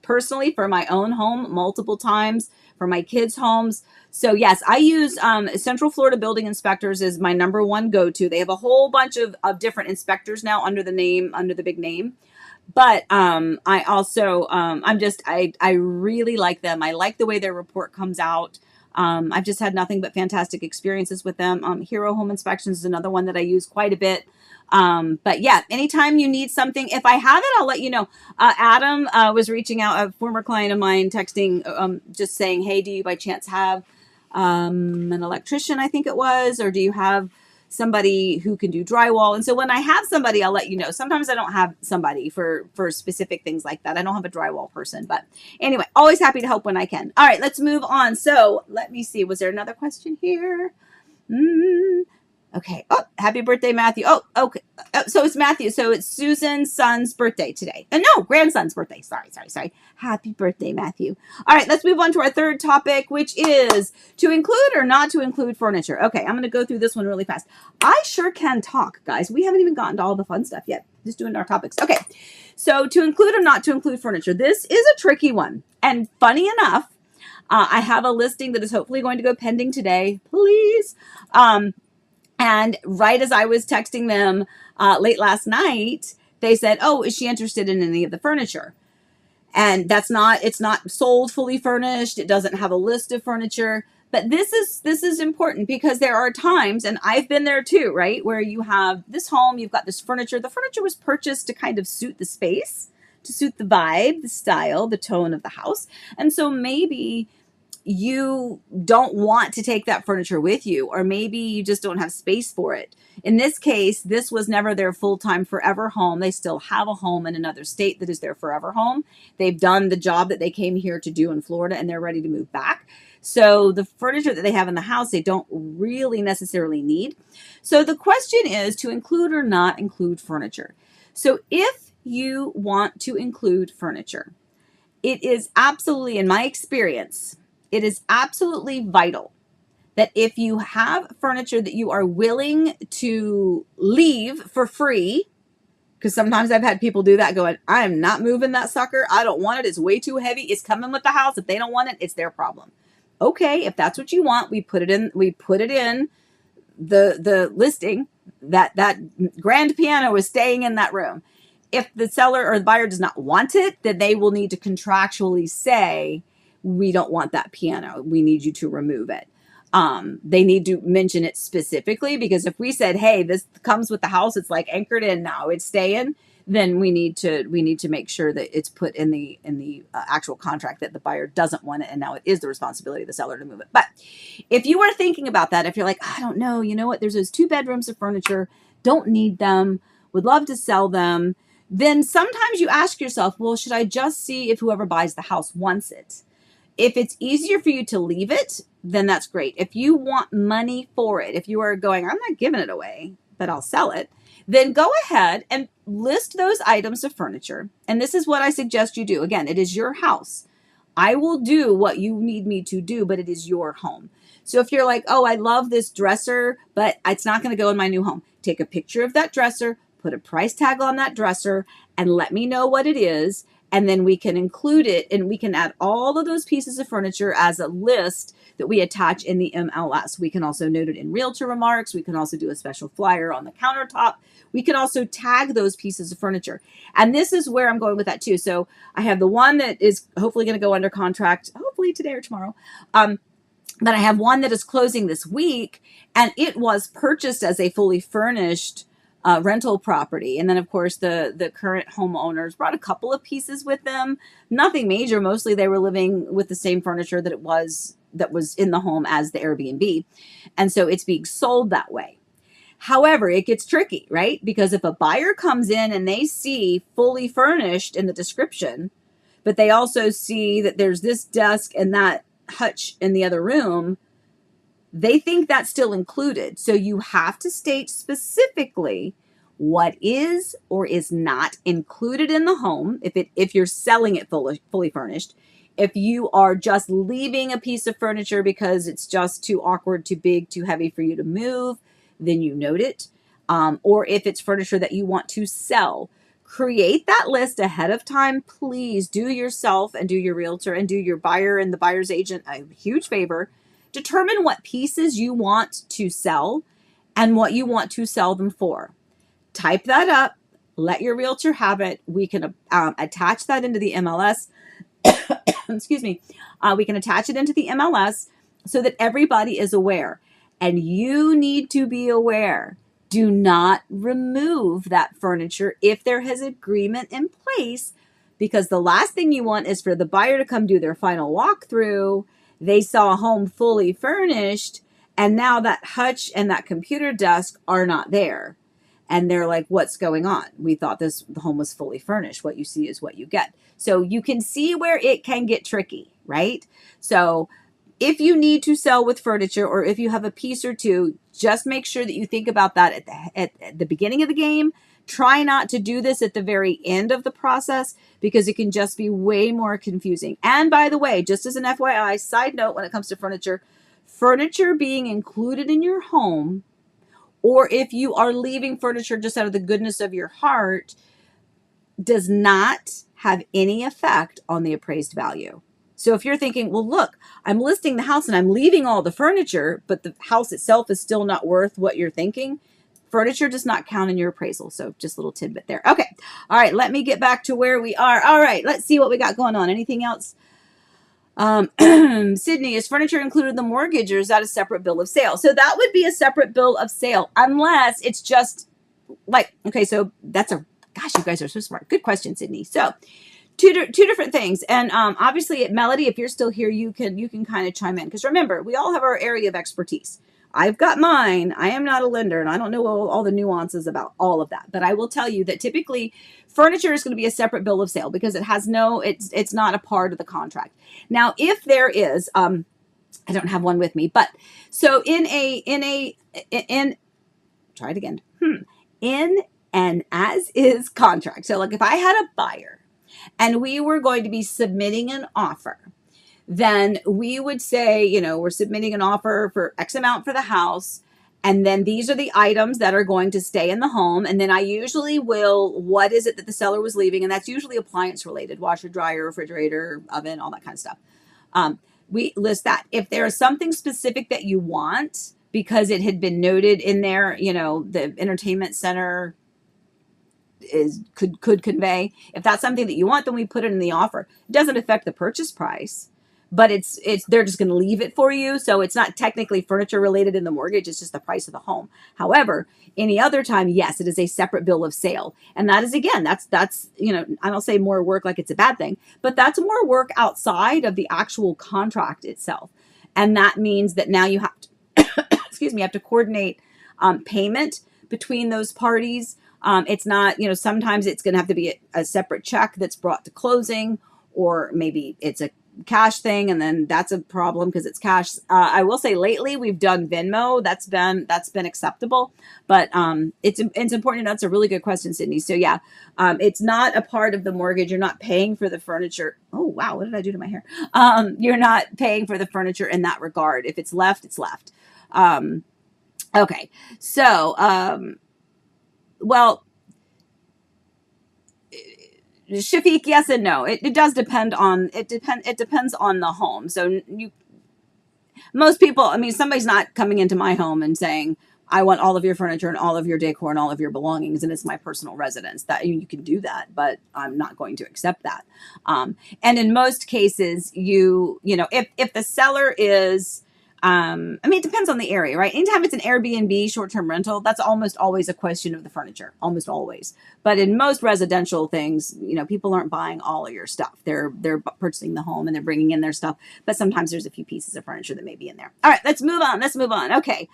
personally for my own home multiple times, for my kids' homes. So yes, I use Central Florida Building Inspectors is my number one go-to. They have a whole bunch of different inspectors now under the big name. But I also, I really like them. I like the way their report comes out. I've just had nothing but fantastic experiences with them. Hero Home Inspections is another one that I use quite a bit. But yeah, anytime you need something, if I have it, I'll let you know. Adam was reaching out, a former client of mine, texting, just saying, hey, do you by chance have an electrician, I think it was, or do you have somebody who can do drywall? And so when I have somebody, I'll let you know. Sometimes I don't have somebody for specific things like that. I don't have a drywall person, but anyway, always happy to help when I can. All right, let's move on. So let me see. Was there another question here? Okay. Oh, happy birthday, Matthew. Oh, okay. Oh, so it's Matthew. So it's Susan's son's birthday today. No, grandson's birthday. Sorry. Happy birthday, Matthew. All right, let's move on to our third topic, which is to include or not to include furniture. Okay, I'm going to go through this one really fast. I sure can talk, guys. We haven't even gotten to all the fun stuff yet. Just doing our topics. Okay, so to include or not to include furniture. This is a tricky one. And funny enough, I have a listing that is hopefully going to go pending today. Please. And right as I was texting them late last night, they said, oh, is she interested in any of the furniture? And it's not sold fully furnished. It doesn't have a list of furniture. But this is important because there are times, and I've been there too, right? Where you have this home, you've got this furniture. The furniture was purchased to kind of suit the space, to suit the vibe, the style, the tone of the house. And so maybe you don't want to take that furniture with you, or maybe you just don't have space for it. In this case, this was never their full-time forever home. They still have a home in another state that is their forever home. They've done the job that they came here to do in Florida, and they're ready to move back. So the furniture that they have in the house, they don't really necessarily need. So the question is to include or not include furniture. So if you want to include furniture, it is absolutely, in my experience, it is absolutely vital that if you have furniture that you are willing to leave for free, because sometimes I've had people do that going, I am not moving that sucker. I don't want it. It's way too heavy. It's coming with the house. If they don't want it, it's their problem. Okay, if that's what you want, we put it in the listing that grand piano is staying in that room. If the seller or the buyer does not want it, then they will need to contractually say, we don't want that piano. We need you to remove it. They need to mention it specifically, because if we said, hey, this comes with the house, it's like anchored in now, it's staying, then we need to make sure that it's put in the actual contract that the buyer doesn't want it, and now it is the responsibility of the seller to move it. But if you are thinking about that, if you're like, I don't know, you know what, there's those 2 bedrooms of furniture, don't need them, would love to sell them, then sometimes you ask yourself, well, should I just see if whoever buys the house wants it? If it's easier for you to leave it, then that's great. If you want money for it, if you are going, I'm not giving it away, but I'll sell it, then go ahead and list those items of furniture. And this is what I suggest you do. Again, it is your house. I will do what you need me to do, but it is your home. So if you're like, oh, I love this dresser, but it's not going to go in my new home, take a picture of that dresser, put a price tag on that dresser, and let me know what it is. And then we can include it, and we can add all of those pieces of furniture as a list that we attach in the MLS. We can also note it in realtor remarks. We can also do a special flyer on the countertop. We can also tag those pieces of furniture. And this is where I'm going with that too. So I have the one that is hopefully going to go under contract, hopefully today or tomorrow. But I have one that is closing this week, and it was purchased as a fully furnished rental property. And then, of course, the current homeowners brought a couple of pieces with them. Nothing major. Mostly they were living with the same furniture that was in the home as the Airbnb. And so it's being sold that way. However, it gets tricky, right? Because if a buyer comes in and they see fully furnished in the description, but they also see that there's this desk and that hutch in the other room, they think that's still included. So you have to state specifically what is or is not included in the home if you're selling it fully furnished. If you are just leaving a piece of furniture because it's just too awkward, too big, too heavy for you to move, then you note it. Or if it's furniture that you want to sell, create that list ahead of time. Please do yourself and do your realtor and do your buyer and the buyer's agent a huge favor. Determine what pieces you want to sell and what you want to sell them for. Type that up. Let your realtor have it. We can attach that into the MLS. Excuse me. We can attach it into the MLS so that everybody is aware. And you need to be aware. Do not remove that furniture if there is agreement in place, because the last thing you want is for the buyer to come do their final walkthrough. They saw a home fully furnished, and now that hutch and that computer desk are not there. And they're like, what's going on? We thought the home was fully furnished. What you see is what you get. So you can see where it can get tricky, right? So if you need to sell with furniture, or if you have a piece or two, just make sure that you think about that at the beginning of the game. Try not to do this at the very end of the process, because it can just be way more confusing. And by the way, just as an FYI, side note, when it comes to furniture being included in your home, or if you are leaving furniture just out of the goodness of your heart, does not have any effect on the appraised value. So if you're thinking, well, look, I'm listing the house and I'm leaving all the furniture, but the house itself is still not worth what you're thinking, furniture does not count in your appraisal. So just a little tidbit there. Okay. All right. Let me get back to where we are. All right. Let's see what we got going on. Anything else? Sydney, is furniture included in the mortgage, or is that a separate bill of sale? So that would be a separate bill of sale, unless it's just like, okay, so that's gosh, you guys are so smart. Good question, Sydney. So two different things. And obviously, Melody, if you're still here, you can kind of chime in, because remember, we all have our area of expertise. I've got mine. I am not a lender, and I don't know all the nuances about all of that. But I will tell you that typically furniture is going to be a separate bill of sale, because it's not a part of the contract. Now, if there is, I don't have one with me, but so try it again. In an as is contract. So like if I had a buyer and we were going to be submitting an offer, then we would say, we're submitting an offer for X amount for the house. And then these are the items that are going to stay in the home. And then I usually what is it that the seller was leaving? And that's usually appliance related: washer, dryer, refrigerator, oven, all that kind of stuff. We list that. If there is something specific that you want, because it had been noted in there, the entertainment center could convey. If that's something that you want, then we put it in the offer. It doesn't affect the purchase price, but they're just going to leave it for you. So it's not technically furniture related in the mortgage. It's just the price of the home. However, any other time, yes, it is a separate bill of sale. And that is, again, that's, I don't say more work like it's a bad thing, but that's more work outside of the actual contract itself. And that means that now you have to, excuse me, you have to coordinate payment between those parties. It's not, sometimes it's going to have to be a separate check that's brought to closing, or maybe it's a cash thing, and then that's a problem because it's cash. I will say lately we've done Venmo. That's been acceptable, but it's important to know. That's a really good question, Sydney. So yeah, it's not a part of the mortgage. You're not paying for the furniture. Oh wow, what did I do to my hair? You're not paying for the furniture in that regard. If it's left, it's left. Okay, so well, Shafiq, yes and no. It does depend on it depends on the home. So most people, I mean, somebody's not coming into my home and saying, I want all of your furniture and all of your decor and all of your belongings, and it's my personal residence. That you can do that, but I'm not going to accept that. And in most cases, you know, if the seller is, I mean, it depends on the area, right? Anytime it's an Airbnb short-term rental, that's almost always a question of the furniture, almost always. But in most residential things, you know, people aren't buying all of your stuff. They're purchasing the home and they're bringing in their stuff. But sometimes there's a few pieces of furniture that may be in there. All right, let's move on. Okay.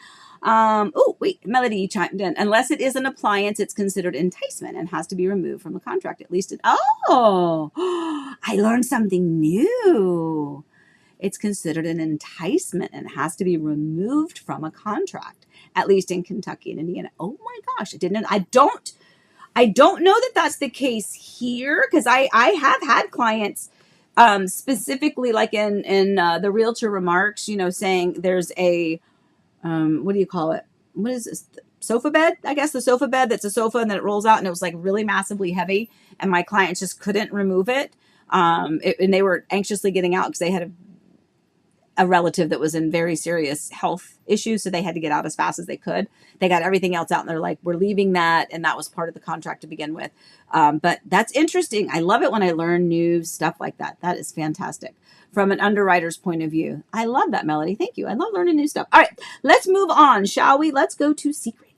Oh, wait, Melody chimed in. Unless it is an appliance, it's considered enticement and has to be removed from the contract. At least oh, I learned something new. It's considered an enticement and has to be removed from a contract, at least in Kentucky and Indiana. Oh my gosh, I don't know that that's the case here, because I have had clients specifically like in the realtor remarks, you know, saying there's a what do you call it? What is this? Sofa bed? I guess the sofa bed that's a sofa and then it rolls out and it was like really massively heavy and my clients just couldn't remove it. And they were anxiously getting out because they had a relative that was in very serious health issues. So they had to get out as fast as they could. They got everything else out and they're like, we're leaving that. And that was part of the contract to begin with. But that's interesting. I love it when I learn new stuff like that. That is fantastic. From an underwriter's point of view. I love that, Melody. Thank you. I love learning new stuff. All right, let's move on, shall we? Let's go to secret.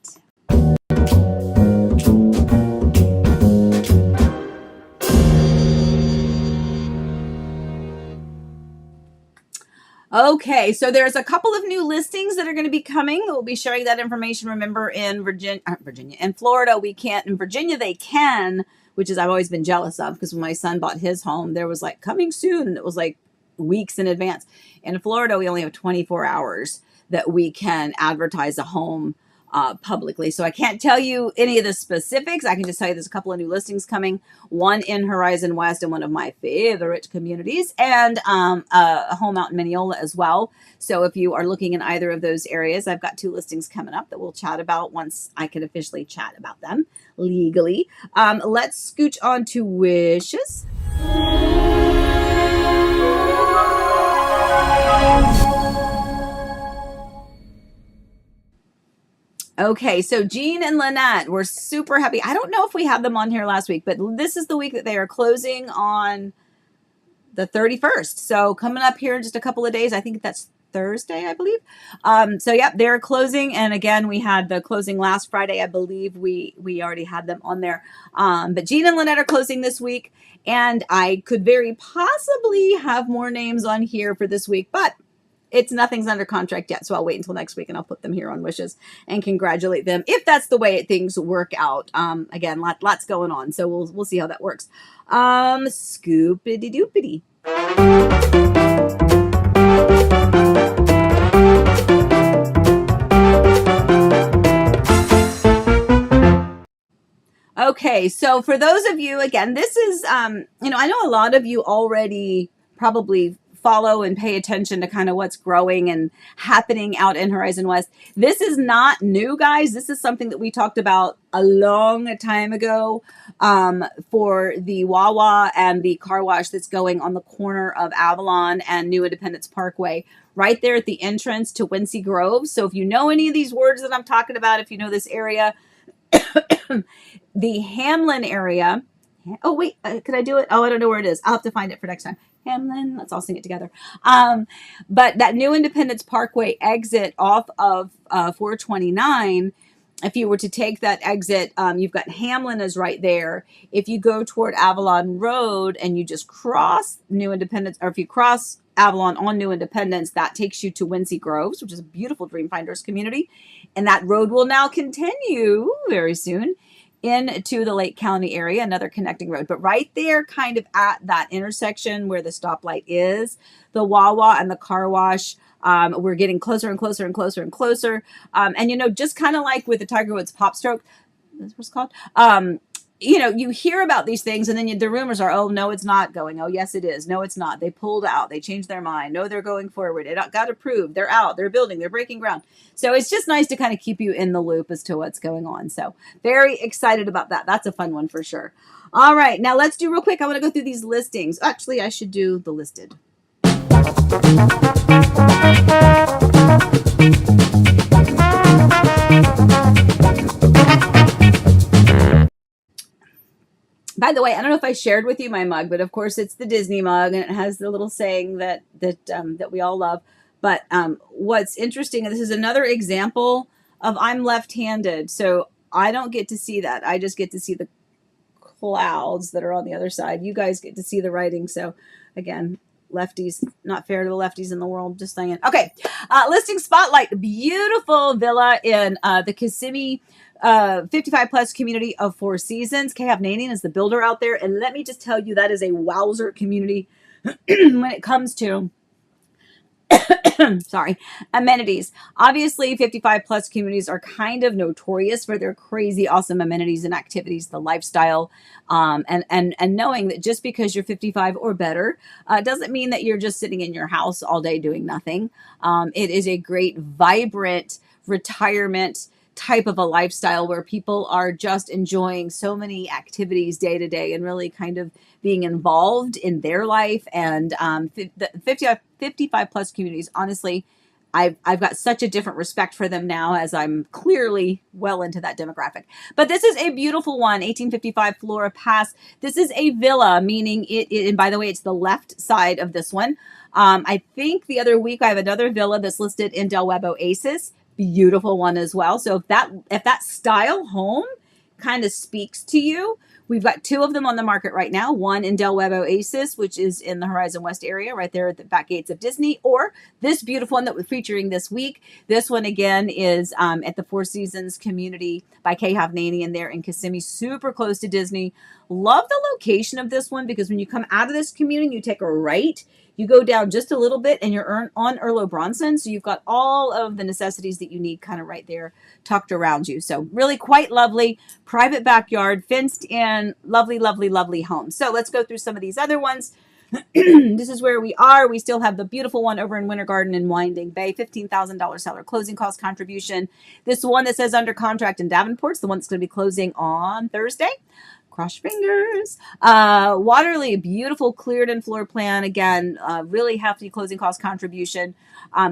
Okay, so there's a couple of new listings that are going to be coming. We'll be sharing that information. Remember, in in Florida, we can't. In Virginia, they can, which is I've always been jealous of, because when my son bought his home, there was like coming soon, and it was like weeks in advance. In Florida, we only have 24 hours that we can advertise a home publicly. So I can't tell you any of the specifics. I can just tell you there's a couple of new listings coming, one in Horizon West in one of my favorite communities, and a home out in Mineola as well. So if you are looking in either of those areas, I've got two listings coming up that we'll chat about once I can officially chat about them legally. Let's scooch on to wishes. Okay, so Jean and Lynette, we're super happy. I don't know if we had them on here last week, but this is the week that they are closing on the 31st. So coming up here in just a couple of days, I think that's Thursday, I believe. So yeah, they're closing. And again, we had the closing last Friday. I believe we already had them on there. But Jean and Lynette are closing this week. And I could very possibly have more names on here for this week, but nothing's under contract yet. So I'll wait until next week and I'll put them here on wishes and congratulate them if that's the way things work out. Again, lots going on. So we'll see how that works. Scoopity doopity. Okay, so for those of you, again, this is, I know a lot of you already probably follow and pay attention to kind of what's growing and happening out in Horizon West. This is not new, guys. This is something that we talked about a long time ago for the Wawa and the car wash that's going on the corner of Avalon and New Independence Parkway, right there at the entrance to Wincy Grove. So if you know any of these words that I'm talking about, if you know this area, the Hamlin area. Oh, wait, could I do it? Oh, I don't know where it is. I'll have to find it for next time. Hamlin, let's all sing it together. But that New Independence Parkway exit off of 429, if you were to take that exit, you've got Hamlin is right there. If you go toward Avalon Road and you just cross New Independence, or if you cross Avalon on New Independence, that takes you to Wincy Groves, which is a beautiful Dreamfinders community. And that road will now continue very soon into the Lake County area, another connecting road. But right there, kind of at that intersection where the stoplight is, the Wawa and the car wash, we're getting closer and closer and closer and closer. And, just kind of like with the Tiger Woods Pop Stroke, that's what it's called. You hear about these things and then the rumors are, oh, no, it's not going. Oh, yes, it is. No, it's not. They pulled out. They changed their mind. No, they're going forward. It got approved. They're out. They're building. They're breaking ground. So it's just nice to kind of keep you in the loop as to what's going on. So very excited about that. That's a fun one for sure. All right. Now let's do real quick. I want to go through these listings. Actually, I should do the listed. By the way, I don't know if I shared with you my mug, but of course it's the Disney mug, and it has the little saying that we all love. But what's interesting, and this is another example of I'm left-handed, so I don't get to see that. I just get to see the clouds that are on the other side. You guys get to see the writing. So again, lefties, not fair to the lefties in the world, just saying. Okay, listing spotlight, beautiful villa in the Kissimmee 55 plus community of Four Seasons. K. Hovnanian is the builder out there. And let me just tell you, that is a wowzer community when it comes to sorry, amenities. Obviously, 55 plus communities are kind of notorious for their crazy awesome amenities and activities, the lifestyle, and knowing that just because you're 55 or better doesn't mean that you're just sitting in your house all day doing nothing. It is a great, vibrant retirement type of a lifestyle where people are just enjoying so many activities day to day and really kind of being involved in their life. And the 55 plus communities, honestly, I've got such a different respect for them now as I'm clearly well into that demographic. But this is a beautiful one, 1855 Flora Pass. This is a villa, meaning and by the way, it's the left side of this one. I think the other week I have another villa that's listed in Del Webb Oasis. Beautiful one as well. So if that style home kind of speaks to you, we've got two of them on the market right now. One in Del Webb Oasis, which is in the Horizon West area, right there at the back gates of Disney, or this beautiful one that we're featuring this week. This one again is at the Four Seasons community by K. Hovnanian there in Kissimmee, super close to Disney. Love the location of this one because when you come out of this community, you take a right. You go down just a little bit and you're on Erlo Bronson. So you've got all of the necessities that you need kind of right there tucked around you. So really quite lovely, private backyard, fenced in, lovely, lovely, lovely home. So let's go through some of these other ones. This is where we are. We still have the beautiful one over in Winter Garden in Winding Bay, $15,000 seller closing cost contribution. This one that says under contract in Davenport's the one that's going to be closing on Thursday. Cross your fingers. Waterley, beautiful cleared and floor plan. Again, really hefty closing cost contribution.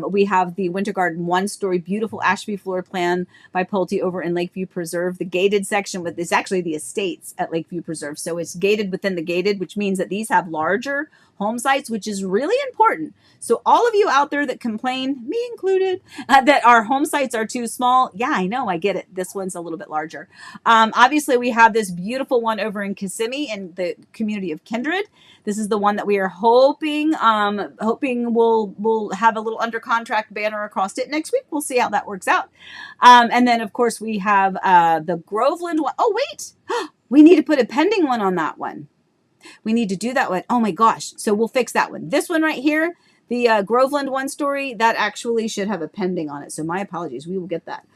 We have the Winter Garden one-story beautiful Ashby floor plan by Pulte over in Lakeview Preserve. The gated section with is actually the estates at Lakeview Preserve. So it's gated within the gated, which means that these have larger home sites, which is really important. So all of you out there that complain, me included, that our home sites are too small. Yeah, I know. I get it. This one's a little bit larger. Obviously, we have this beautiful one over in Kissimmee in the community of Kindred. This is the one that we are hoping we'll have a little under contract banner across it next week. We'll see how that works out. And then, of course, we have the Groveland one. Oh, wait. We need to put a pending one on that one. We need to do that one. Oh my gosh. So we'll fix that one. This one right here, the Groveland one story, that actually should have a pending on it. So my apologies. We will get that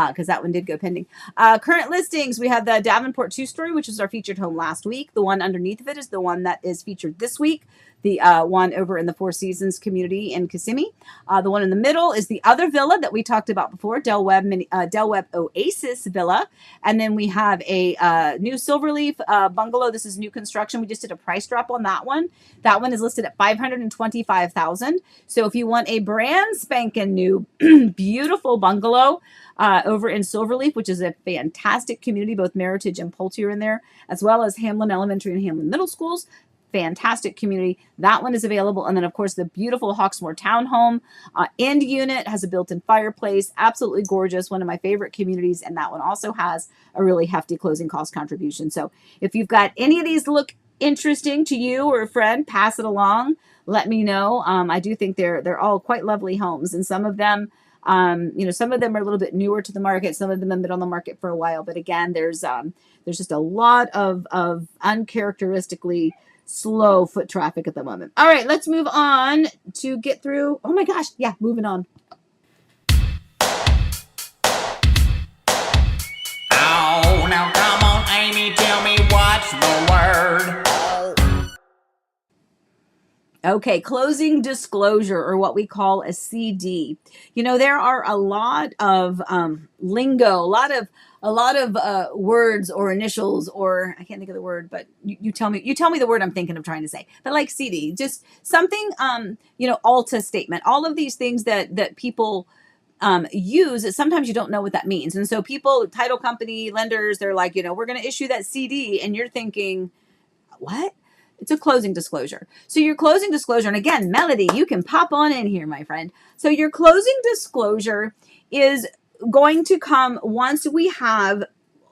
because that one did go pending. Current listings, we have the Davenport two-story, which was our featured home last week. The one underneath of it is the one that is featured this week. The one over in the Four Seasons community in Kissimmee. The one in the middle is the other villa that we talked about before, Del Webb Oasis Villa. And then we have a new Silverleaf bungalow. This is new construction. We just did a price drop on that one. That one is listed at $525,000. So if you want a brand spanking new, beautiful bungalow over in Silverleaf, which is a fantastic community, both Meritage and Pulte are in there, as well as Hamlin Elementary and Hamlin Middle Schools. Fantastic community. That one is available. And then, of course, the beautiful Hawksmoor Townhome end unit has a built-in fireplace. Absolutely gorgeous. One of my favorite communities. And that one also has a really hefty closing cost contribution. So if you've got any of these look interesting to you or a friend, pass it along. Let me know. I do think they're all quite lovely homes. And some of them, some of them are a little bit newer to the market. Some of them have been on the market for a while. But again, there's There's just a lot of uncharacteristically slow foot traffic at the moment. All right, let's move on to get through. Oh my gosh. Yeah, moving on. Oh, now come on, Amy, tell me what's the word. Okay, closing disclosure, or what we call a CD. There are a lot of lingo, a lot of words or initials, or I can't think of the word, but you tell me the word I'm thinking of trying to say. But like CD, just something, Alta statement, all of these things that people use. Sometimes you don't know what that means, and so people, title company, lenders, they're like, we're going to issue that CD, and you're thinking, what? It's a closing disclosure. So your closing disclosure, and again, Melody, you can pop on in here, my friend. So your closing disclosure is going to come once we have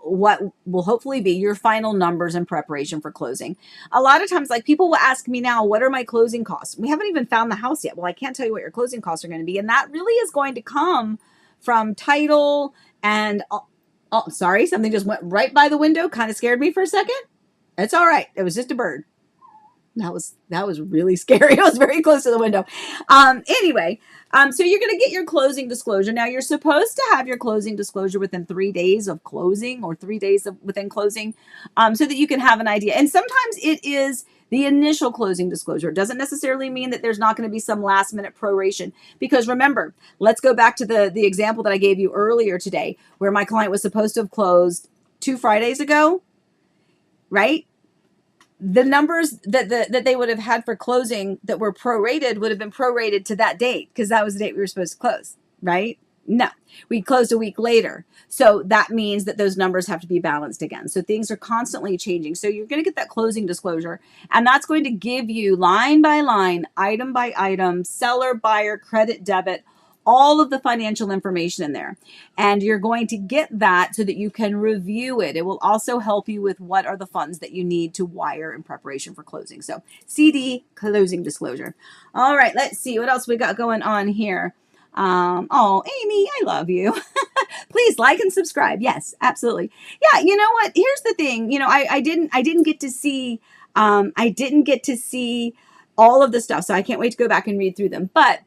what will hopefully be your final numbers in preparation for closing. A lot of times, like, people will ask me now, what are my closing costs? We haven't even found the house yet. Well, I can't tell you what your closing costs are going to be. And that really is going to come from title and, oh, sorry, something just went right by the window. Kind of scared me for a second. It's all right. It was just a bird. That was really scary. I was very close to the window. Anyway, so you're going to get your closing disclosure. Now, you're supposed to have your closing disclosure within 3 days of closing, or 3 days within closing, so that you can have an idea. And sometimes it is the initial closing disclosure. It doesn't necessarily mean that there's not going to be some last minute proration, because remember, let's go back to the example that I gave you earlier today, where my client was supposed to have closed 2 Fridays ago, right? The numbers that they would have had for closing that were prorated would have been prorated to that date, because that was the date we were supposed to close, right? No, we closed a week later. So that means that those numbers have to be balanced again. So things are constantly changing. So you're going to get that closing disclosure, and that's going to give you line by line, item by item, seller, buyer, credit, debit, all of the financial information in there. And you're going to get that so that you can review it. It will also help you with what are the funds that you need to wire in preparation for closing. So CD, closing disclosure. All right, let's see what else we got going on here. Oh, Amy, I love you. Please like and subscribe. Yes, absolutely. Yeah, you know what? Here's the thing. I didn't get to see all of the stuff. So I can't wait to go back and read through them. But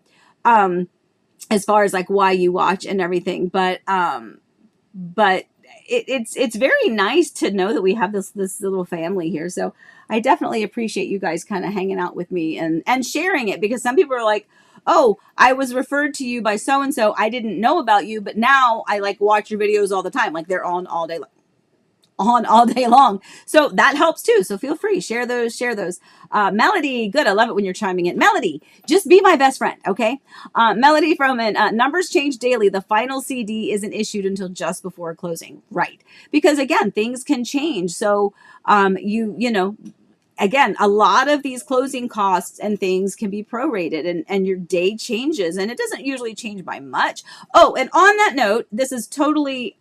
as far as like why you watch and everything, but it's very nice to know that we have this little family here. So I definitely appreciate you guys kind of hanging out with me and sharing it, because some people are like, oh, I was referred to you by so and so, I didn't know about you, but now I like watch your videos all the time, like they're on all day long. So that helps too. So feel free, share those. Melody, good. I love it when you're chiming in. Melody, just be my best friend. Okay. Melody from numbers change daily. The final CD isn't issued until just before closing. Right. Because again, things can change. So, again, a lot of these closing costs and things can be prorated, and your day changes, and it doesn't usually change by much. Oh, and on that note, this is totally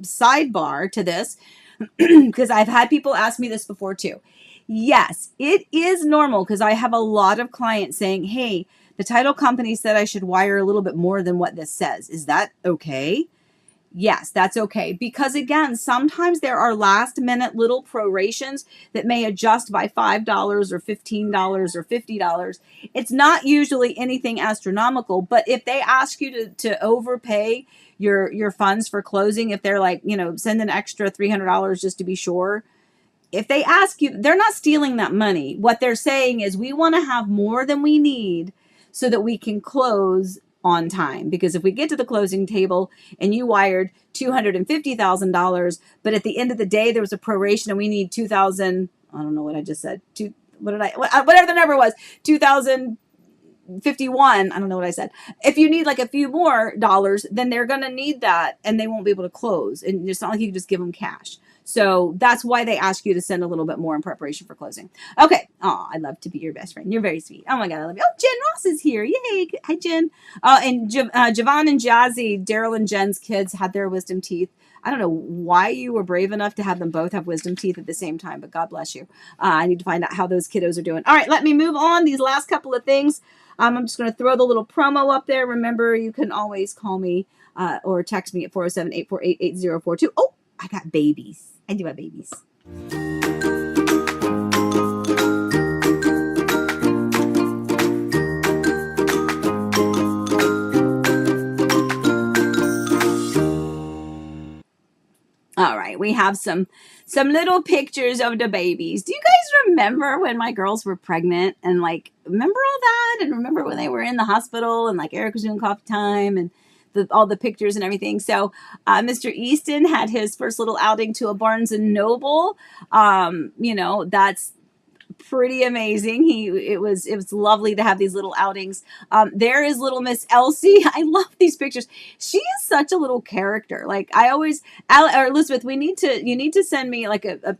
sidebar to this, because I've had people ask me this before too. Yes, it is normal, because I have a lot of clients saying, hey, the title company said I should wire a little bit more than what this says. Is that okay? Yes, that's okay. Because again, sometimes there are last minute little prorations that may adjust by $5 or $15 or $50. It's not usually anything astronomical, but if they ask you to overpay your funds for closing, if they're like, send an extra $300 just to be sure, if they ask you, they're not stealing that money. What they're saying is, we want to have more than we need so that we can close on time. Because if we get to the closing table and you wired $250,000, but at the end of the day there was a proration and we need 2,000, I don't know what I just said, whatever the number was, 2,051, I don't know what I said. If you need like a few more dollars, then they're going to need that and they won't be able to close. And it's not like you can just give them cash. So that's why they ask you to send a little bit more in preparation for closing. Okay. Oh, I'd love to be your best friend. You're very sweet. Oh my God, I love you. Oh, Jen Ross is here. Yay. Hi, Jen. And Javon and Jazzy, Daryl and Jen's kids had their wisdom teeth. I don't know why you were brave enough to have them both have wisdom teeth at the same time, but God bless you. I need to find out how those kiddos are doing. All right, let me move on. These last couple of things. I'm just going to throw the little promo up there. Remember, you can always call me or text me at 407-848-8042. Oh, I got babies. I do have babies. All right, we have some little pictures of the babies. Do you guys remember when my girls were pregnant and like remember all that and remember when they were in the hospital and like Eric was doing coffee time and all the pictures and everything. So Mr. Easton had his first little outing to a Barnes and Noble. That's pretty amazing. It was lovely to have these little outings. There is little Miss Elsie. I love these pictures. She is such a little character. Like I always, or Elizabeth, you need to send me like a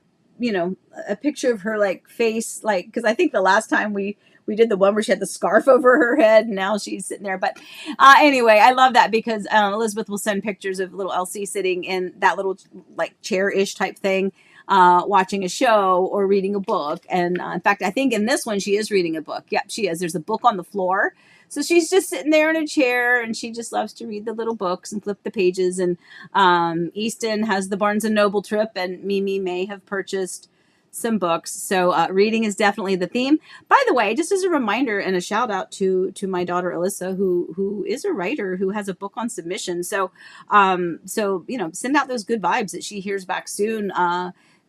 picture of her like face, like, because I think the last time we did the one where she had the scarf over her head and now she's sitting there. But anyway, I love that because Elizabeth will send pictures of little Elsie sitting in that little like chair-ish type thing, watching a show or reading a book. And in fact, I think in this one, she is reading a book. Yep, she is. There's a book on the floor. So she's just sitting there in a chair and she just loves to read the little books and flip the pages. And Easton has the Barnes & Noble trip and Mimi may have purchased some books. So reading is definitely the theme. By the way, just as a reminder and a shout out to my daughter Alyssa, who is a writer who has a book on submission. So send out those good vibes that she hears back soon.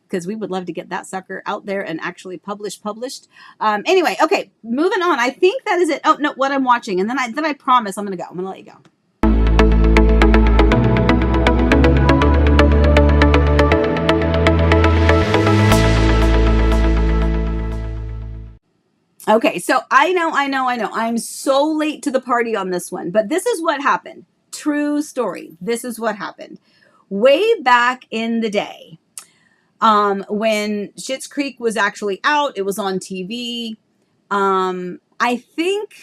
Because we would love to get that sucker out there and actually published. Anyway, okay, moving on. I think that is it. Oh no, what I'm watching, and then I promise I'm gonna go. I'm gonna let you go. Okay, so I know. I'm so late to the party on this one, but this is what happened. True story. This is what happened. Way back in the day, when Schitt's Creek was actually out, it was on TV. I think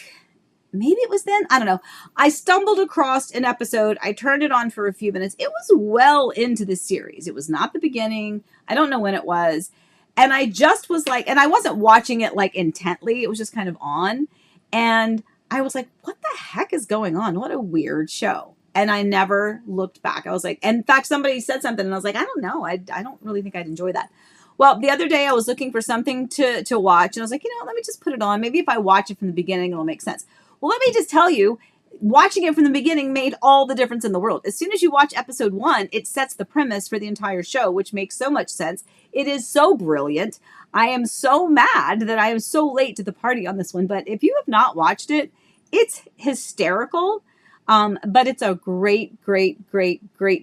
maybe it was then. I don't know. I stumbled across an episode. I turned it on for a few minutes. It was well into the series. It was not the beginning. I don't know when it was. And I just was like, and I wasn't watching it like intently. It was just kind of on. And I was like, what the heck is going on? What a weird show. And I never looked back. I was like, and in fact, somebody said something and I was like, I don't know. I don't really think I'd enjoy that. Well, the other day I was looking for something to watch and I was like, let me just put it on. Maybe if I watch it from the beginning, it'll make sense. Well, let me just tell you, watching it from the beginning made all the difference in the world. As soon as you watch episode 1, it sets the premise for the entire show, which makes so much sense. It is so brilliant. I am so mad that I am so late to the party on this one. But if you have not watched it, it's hysterical. But it's a great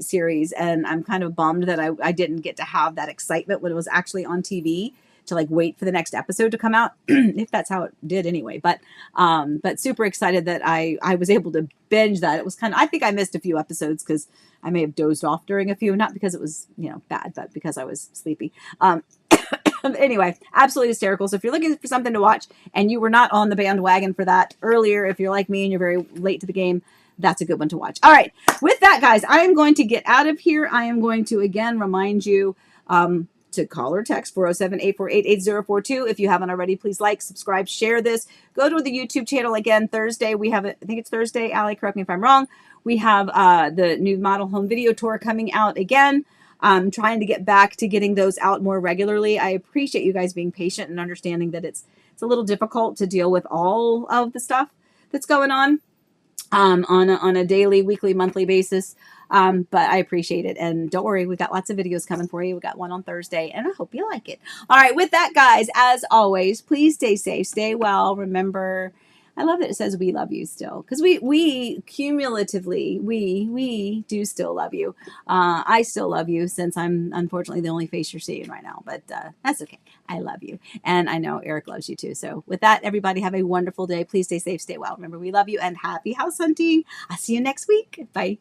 series. And I'm kind of bummed that I didn't get to have that excitement when it was actually on TV to like wait for the next episode to come out, if that's how it did anyway. But super excited that I was able to binge that. It was I think I missed a few episodes because I may have dozed off during a few, not because it was, bad, but because I was sleepy. Anyway, absolutely hysterical. So if you're looking for something to watch and you were not on the bandwagon for that earlier, if you're like me and you're very late to the game, that's a good one to watch. All right. With that, guys, I am going to get out of here. I am going to, again, remind you to call or text 407-848-8042. If you haven't already, please like, subscribe, share this. Go to the YouTube channel again. Thursday, we have it. I think it's Thursday. Allie, correct me if I'm wrong. We have the new model home video tour coming out again. I'm trying to get back to getting those out more regularly. I appreciate you guys being patient and understanding that it's a little difficult to deal with all of the stuff that's going on a daily, weekly, monthly basis. But I appreciate it. And don't worry, we've got lots of videos coming for you. We got one on Thursday and I hope you like it. All right. With that, guys, as always, please stay safe, stay well. Remember, I love that it says we love you still because we cumulatively, we do still love you. I still love you since I'm unfortunately the only face you're seeing right now, but that's okay. I love you. And I know Eric loves you too. So with that, everybody have a wonderful day. Please stay safe, stay well. Remember, we love you and happy house hunting. I'll see you next week. Bye.